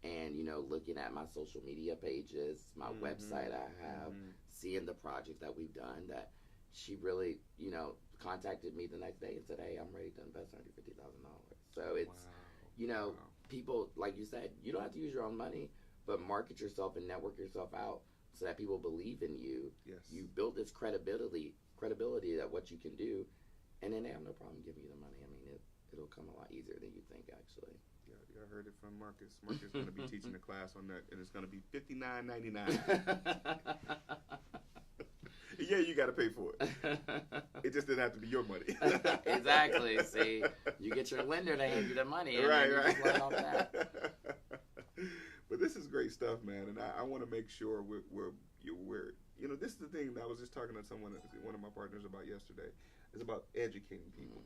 And, looking at my social media pages, my website I have, seeing the projects that we've done, that she really, contacted me the next day and said, hey, I'm ready to invest $150,000. So it's, people, like you said, you don't have to use your own money, but market yourself and network yourself out so that people believe in you. Yes. You build this credibility that what you can do, and then they have no problem giving you the money. I mean, it'll come a lot easier than you think, actually. Yeah, I heard it from Marcus. Marcus is going to be teaching a class on that, and it's going to be $59.99. Yeah, you got to pay for it. It just didn't have to be your money. Exactly. See, you get your lender to hand you the money, and right. Just let off that. But this is great stuff, man, and I want to make sure we're this is the thing that I was just talking to one of my partners about yesterday. It's about educating people.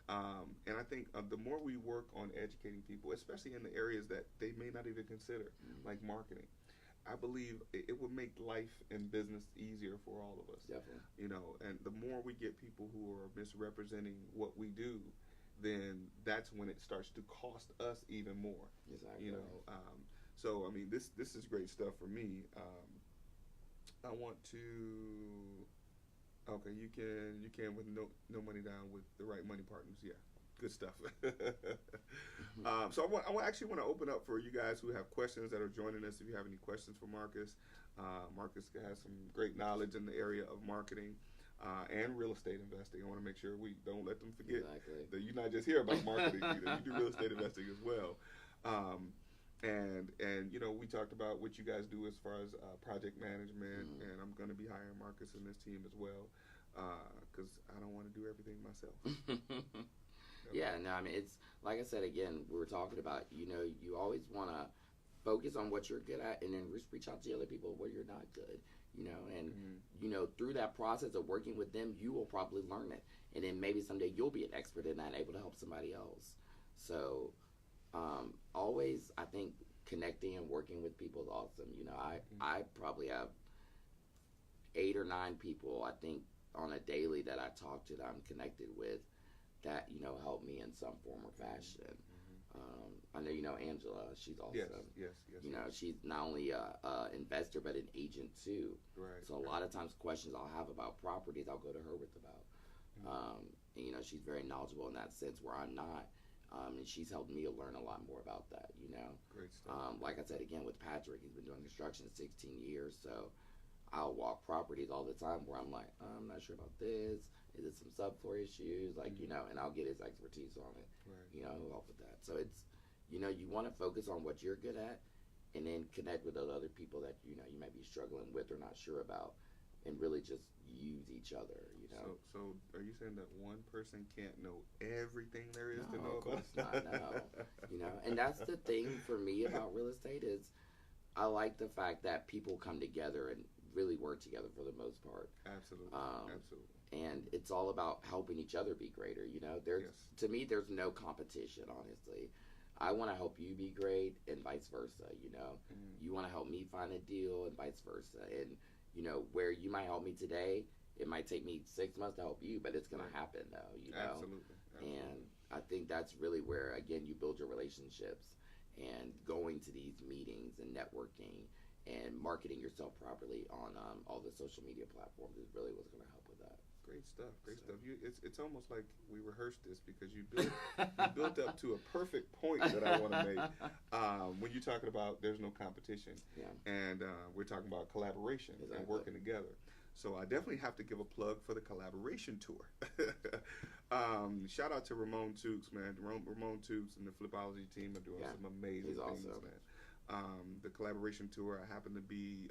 And I think the more we work on educating people, especially in the areas that they may not even consider, like marketing, I believe it would make life and business easier for all of us. Definitely. And the more we get people who are misrepresenting what we do, then that's when it starts to cost us even more. Exactly. So I mean, this is great stuff for me. I want to. Okay, you can with no money down with the right money partners. Yeah, good stuff. So I actually want to open up for you guys who have questions that are joining us. If you have any questions for Marcus, Marcus has some great knowledge in the area of marketing and real estate investing. I want to make sure we don't let them forget that you're not just here about marketing. You do real estate investing as well. And we talked about what you guys do as far as project management, and I'm going to be hiring Marcus and this team as well, because I don't want to do everything myself. Yeah, no, I mean, it's like I said again, we were talking about, you always want to focus on what you're good at, and then reach out to other people where you're not good, and through that process of working with them, you will probably learn it, and then maybe someday you'll be an expert in that and able to help somebody else. So always, I think connecting and working with people is awesome. I probably have 8 or 9 people, I think, on a daily that I talk to, that I'm connected with, that help me in some form or fashion. I know Angela. She's awesome. Yes. She's not only a investor but an agent too. Right. So a lot of times questions I'll have about properties, I'll go to her with about. And she's very knowledgeable in that sense where I'm not. And she's helped me learn a lot more about that, Great stuff. Like I said, again, with Patrick, he's been doing construction 16 years, so I'll walk properties all the time where I'm like, I'm not sure about this. Is it some subfloor issues? And I'll get his expertise on it. Right. He'll help with that. So it's, you want to focus on what you're good at, and then connect with those other people that, you might be struggling with or not sure about, and really just use each other, So are you saying that one person can't know everything there is to know of course not, no. And that's the thing for me about real estate is I like the fact that people come together and really work together for the most part. Absolutely. Absolutely. And it's all about helping each other be greater, To me, there's no competition, honestly. I want to help you be great and vice versa, You want to help me find a deal and vice versa. And where you might help me today, it might take me 6 months to help you, but it's going to happen, though, Absolutely. And I think that's really where, again, you build your relationships, and going to these meetings and networking and marketing yourself properly on all the social media platforms is really what's going to help with that. Great stuff. It's almost like we rehearsed this, because you built up to a perfect point that I want to make. When you're talking about there's no competition, and we're talking about collaboration and working together. So I definitely have to give a plug for the collaboration tour. Shout out to Ramon Tukes, man. Ramon Tukes and the Flipology team are doing some amazing things, man. The collaboration tour, I happen to be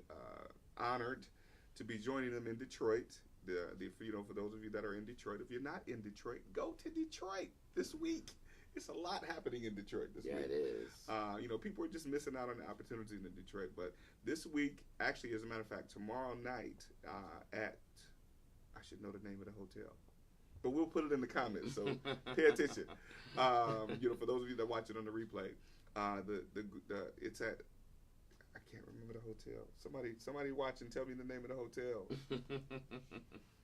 honored to be joining them in Detroit For those of you that are in Detroit, if you're not in Detroit, go to Detroit this week. It's a lot happening in Detroit this week. Yeah, it is. People are just missing out on the opportunities in Detroit. But this week, actually, as a matter of fact, tomorrow night I should know the name of the hotel, but we'll put it in the comments. So pay attention. For those of you that watch it on the replay, it's at. I can't remember the hotel. Somebody watch and tell me the name of the hotel.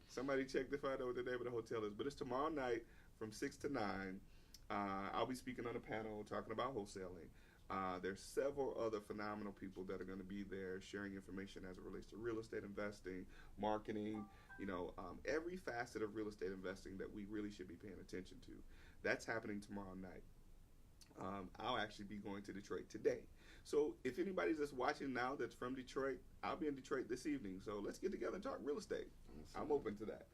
Somebody check to find out what the name of the hotel is. But it's tomorrow night from 6 to 9. I'll be speaking on a panel talking about wholesaling. There's several other phenomenal people that are going to be there sharing information as it relates to real estate investing, marketing, every facet of real estate investing that we really should be paying attention to. That's happening tomorrow night. I'll actually be going to Detroit today. So if anybody's just watching now that's from Detroit, I'll be in Detroit this evening. So let's get together and talk real estate. I'm open to that.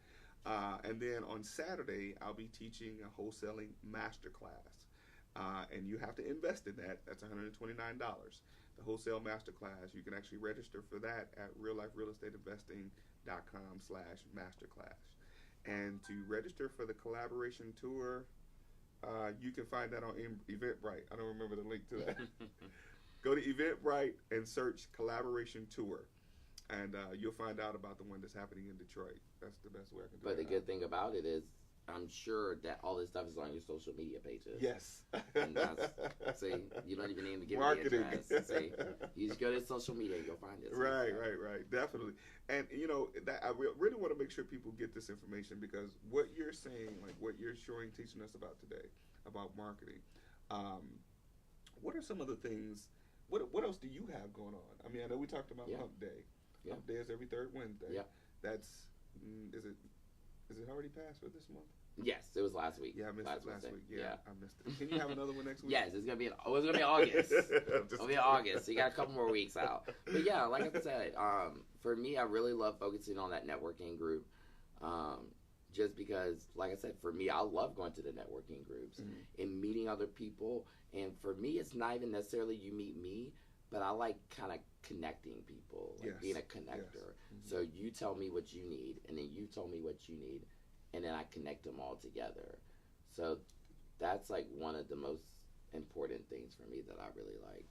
And then on Saturday, I'll be teaching a wholesaling masterclass. And you have to invest in that. That's $129. The wholesale masterclass, you can actually register for that at realliferealestateinvesting.com/masterclass. And to register for the collaboration tour, you can find that on Eventbrite. I don't remember the link to that. Go to Eventbrite and search Collaboration Tour, and you'll find out about the one that's happening in Detroit. That's the best way I can do it. But the good thing about it is, I'm sure that all this stuff is on your social media pages. Yes. And see, you don't even need to give marketing. Me the address. See, you just go to social media and you'll find it. Right. Definitely. And, that I really want to make sure people get this information, because what you're saying, like what you're teaching us about today, about marketing, what are some of the things, what else do you have going on? I mean, I know we talked about Hump Day. Yeah. Hump Day is every third Wednesday. Yeah. Is it already passed for this month? Yes, it was last week. Yeah, I missed it last week. Yeah, I missed it. Can you have another one next week? Yes, it's gonna be August. It'll be August. So you got a couple more weeks out. But yeah, like I said, for me, I really love focusing on that networking group. Just because, like I said, for me, I love going to the networking groups and meeting other people. And for me, it's not even necessarily you meet me, but I like kind of connecting people, like being a connector. Yes. So you tell me what you need, and then you tell me what you need, and then I connect them all together. So that's like one of the most important things for me that I really like.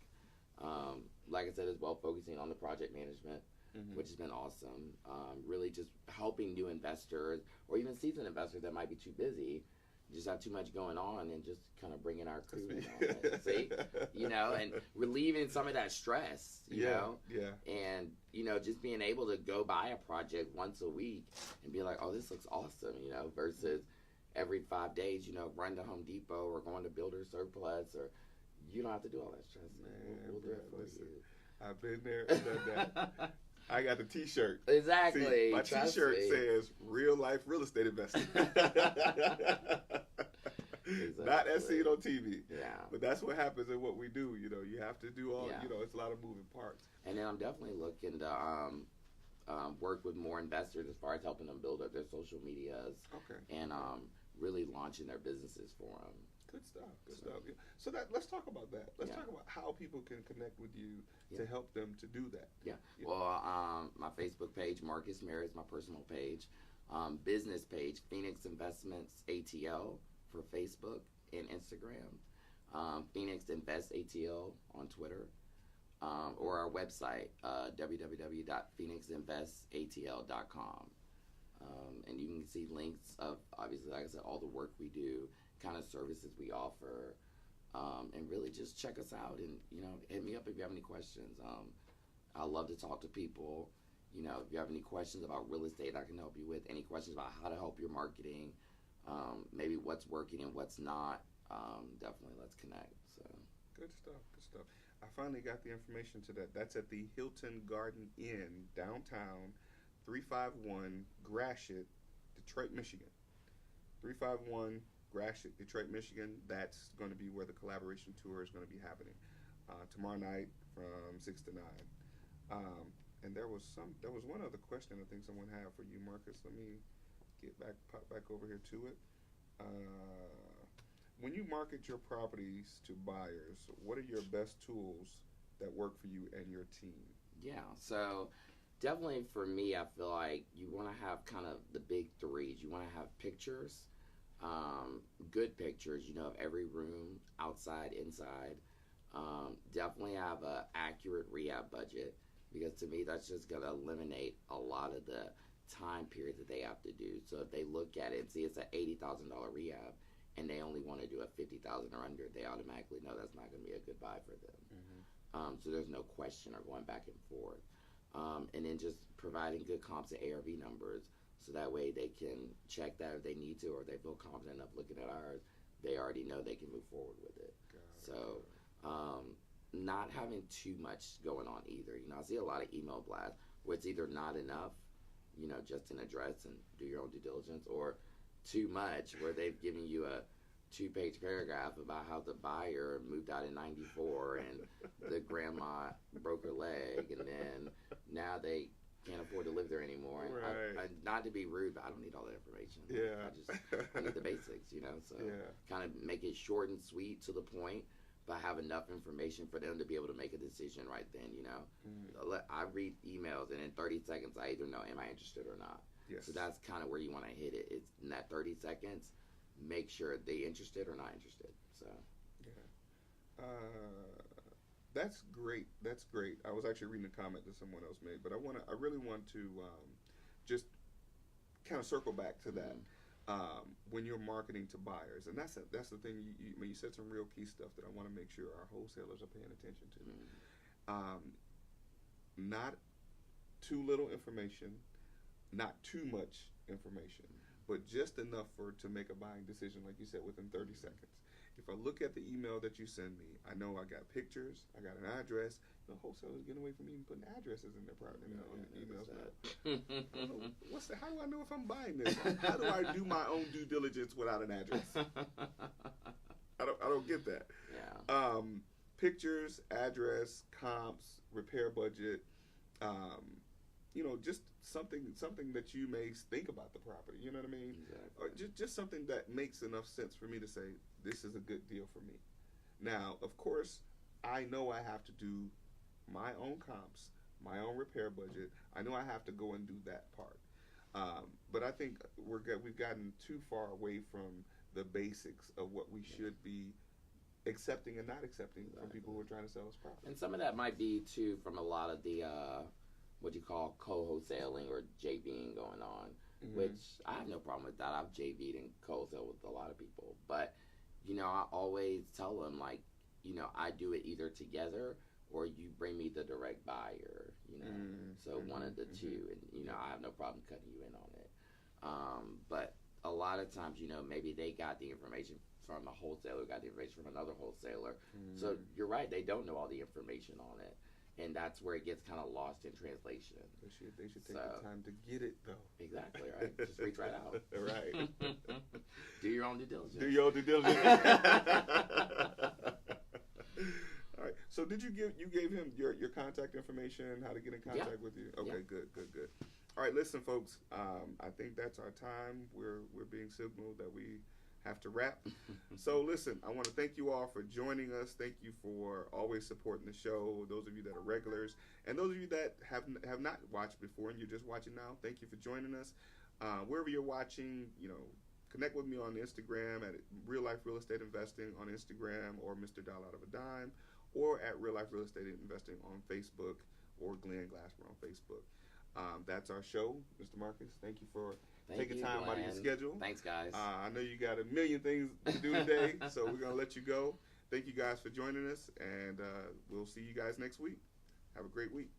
Like I said as well, focusing on the project management, which has been awesome. Really just helping new investors or even seasoned investors that might be too busy, just have too much going on, and just kind of bringing our crew in on it. See, and relieving some of that stress, you know? Yeah. And, just being able to go by a project once a week and be like, oh, this looks awesome, versus every 5 days, run to Home Depot or going to Builder Surplus, or you don't have to do all that stress. Man, we'll do it for you. I've been there and done that. I got the T-shirt. Exactly. See, my T-shirt says "Real Life Real Estate Investing." Exactly. Not as seen on TV. Yeah. But that's what happens in what we do. You have to do all. It's a lot of moving parts. And then I'm definitely looking to work with more investors as far as helping them build up their social medias. Okay. And really launching their businesses for them. Good stuff. Yeah. So let's talk about that. Let's talk about how people can connect with you to help them to do that. Yeah. Well, my Facebook page, Marcus Merritt, is my personal page. Business page, Phoenix Investments ATL for Facebook and Instagram. Phoenix Invest ATL on Twitter. Or our website, www.phoenixinvestatl.com. And you can see links of, obviously, like I said, all the work we do, kind of services we offer, and really just check us out and, hit me up if you have any questions. I love to talk to people. If you have any questions about real estate, I can help you with. Any questions about how to help your marketing, maybe what's working and what's not, definitely let's connect. So Good stuff. I finally got the information to that. That's at the Hilton Garden Inn, downtown, 351 Gratiot, Detroit, Michigan. 351 Gratiot, Detroit, Michigan. That's going to be where the collaboration tour is going to be happening tomorrow night from 6 to 9. And there was one other question I think someone had for you, Marcus. Let me pop back over here to it. When you market your properties to buyers, what are your best tools that work for you and your team? Yeah, so Definitely for me, I feel like you want to have kind of the big threes. You want to have pictures, good pictures, of every room, outside, inside. Definitely have a accurate rehab budget, because to me that's just going to eliminate a lot of the time period that they have to do. So if they look at it and see it's an $80,000 rehab and they only want to do a 50,000 or under, they automatically know that's not going to be a good buy for them. So there's no question or going back and forth. And then just providing good comps and ARV numbers, so that way they can check that if they need to, or if they feel confident enough looking at ours, they already know they can move forward with it. So not having too much going on either. I see a lot of email blasts where it's either not enough, just an address and do your own due diligence, or too much where they've given you a 2-page paragraph about how the buyer moved out in '94 and the grandma broke her leg, and then now they can't afford to live there anymore. And Right. not to be rude, but I don't need all that information. Yeah. I need the basics, So kind of make it short and sweet to the point, but have enough information for them to be able to make a decision right then. I read emails, and in 30 seconds, I either know, am I interested or not? Yes. So that's kind of where you want to hit it. It's in that 30 seconds. Make sure they interested or not interested. So, that's great. That's great. I was actually reading a comment that someone else made, but I really want to just kind of circle back to that. When you're marketing to buyers, and that's the thing. You said some real key stuff that I want to make sure our wholesalers are paying attention to. Not too little information, not too much information, but just enough to make a buying decision, like you said, within 30 seconds. If I look at the email that you send me, I know I got pictures, I got an address. The wholesalers getting away from even putting addresses in their on the emails now. How do I know if I'm buying this? How do I do my own due diligence without an address? I don't get that. Yeah. Pictures, address, comps, repair budget. Just something that you may think about the property. You know what I mean? Exactly. Or just something that makes enough sense for me to say this is a good deal for me. Now, of course, I know I have to do my own comps, my own repair budget. I know I have to go and do that part. But I think we've gotten too far away from the basics of what we should be accepting and not accepting from people who are trying to sell us property. And some of that might be too from a lot of the what you call co-wholesaling or JVing going on, which I have no problem with that. I've JV'd and co-wholesale with a lot of people, but I always tell them, like, I do it either together or you bring me the direct buyer, so one of the two, and I have no problem cutting you in on it. But a lot of times, maybe they got the information from a wholesaler, got the information from another wholesaler. So you're right, they don't know all the information on it. And that's where it gets kind of lost in translation. They should take the time to get it, though. Exactly, right? Just reach right out. Right. Do your own due diligence. Do your own due diligence. All right. So did you gave him your contact information, how to get in contact with you? Okay, good. All right, listen, folks. I think that's our time. We're being signaled that we have to wrap. So listen, I want to thank you all for joining us. Thank you for always supporting the show. Those of you that are regulars, and those of you that have not watched before and you're just watching now, thank you for joining us. Wherever you're watching, connect with me on Instagram at Real Life Real Estate Investing on Instagram, or Mr. Dollar Out of a Dime, or at Real Life Real Estate Investing on Facebook, or Glenn Glasper on Facebook. That's our show. Mr. Marcus, thank you for taking time out of your schedule. Thanks, guys. I know you got a million things to do today, so we're going to let you go. Thank you guys for joining us, and we'll see you guys next week. Have a great week.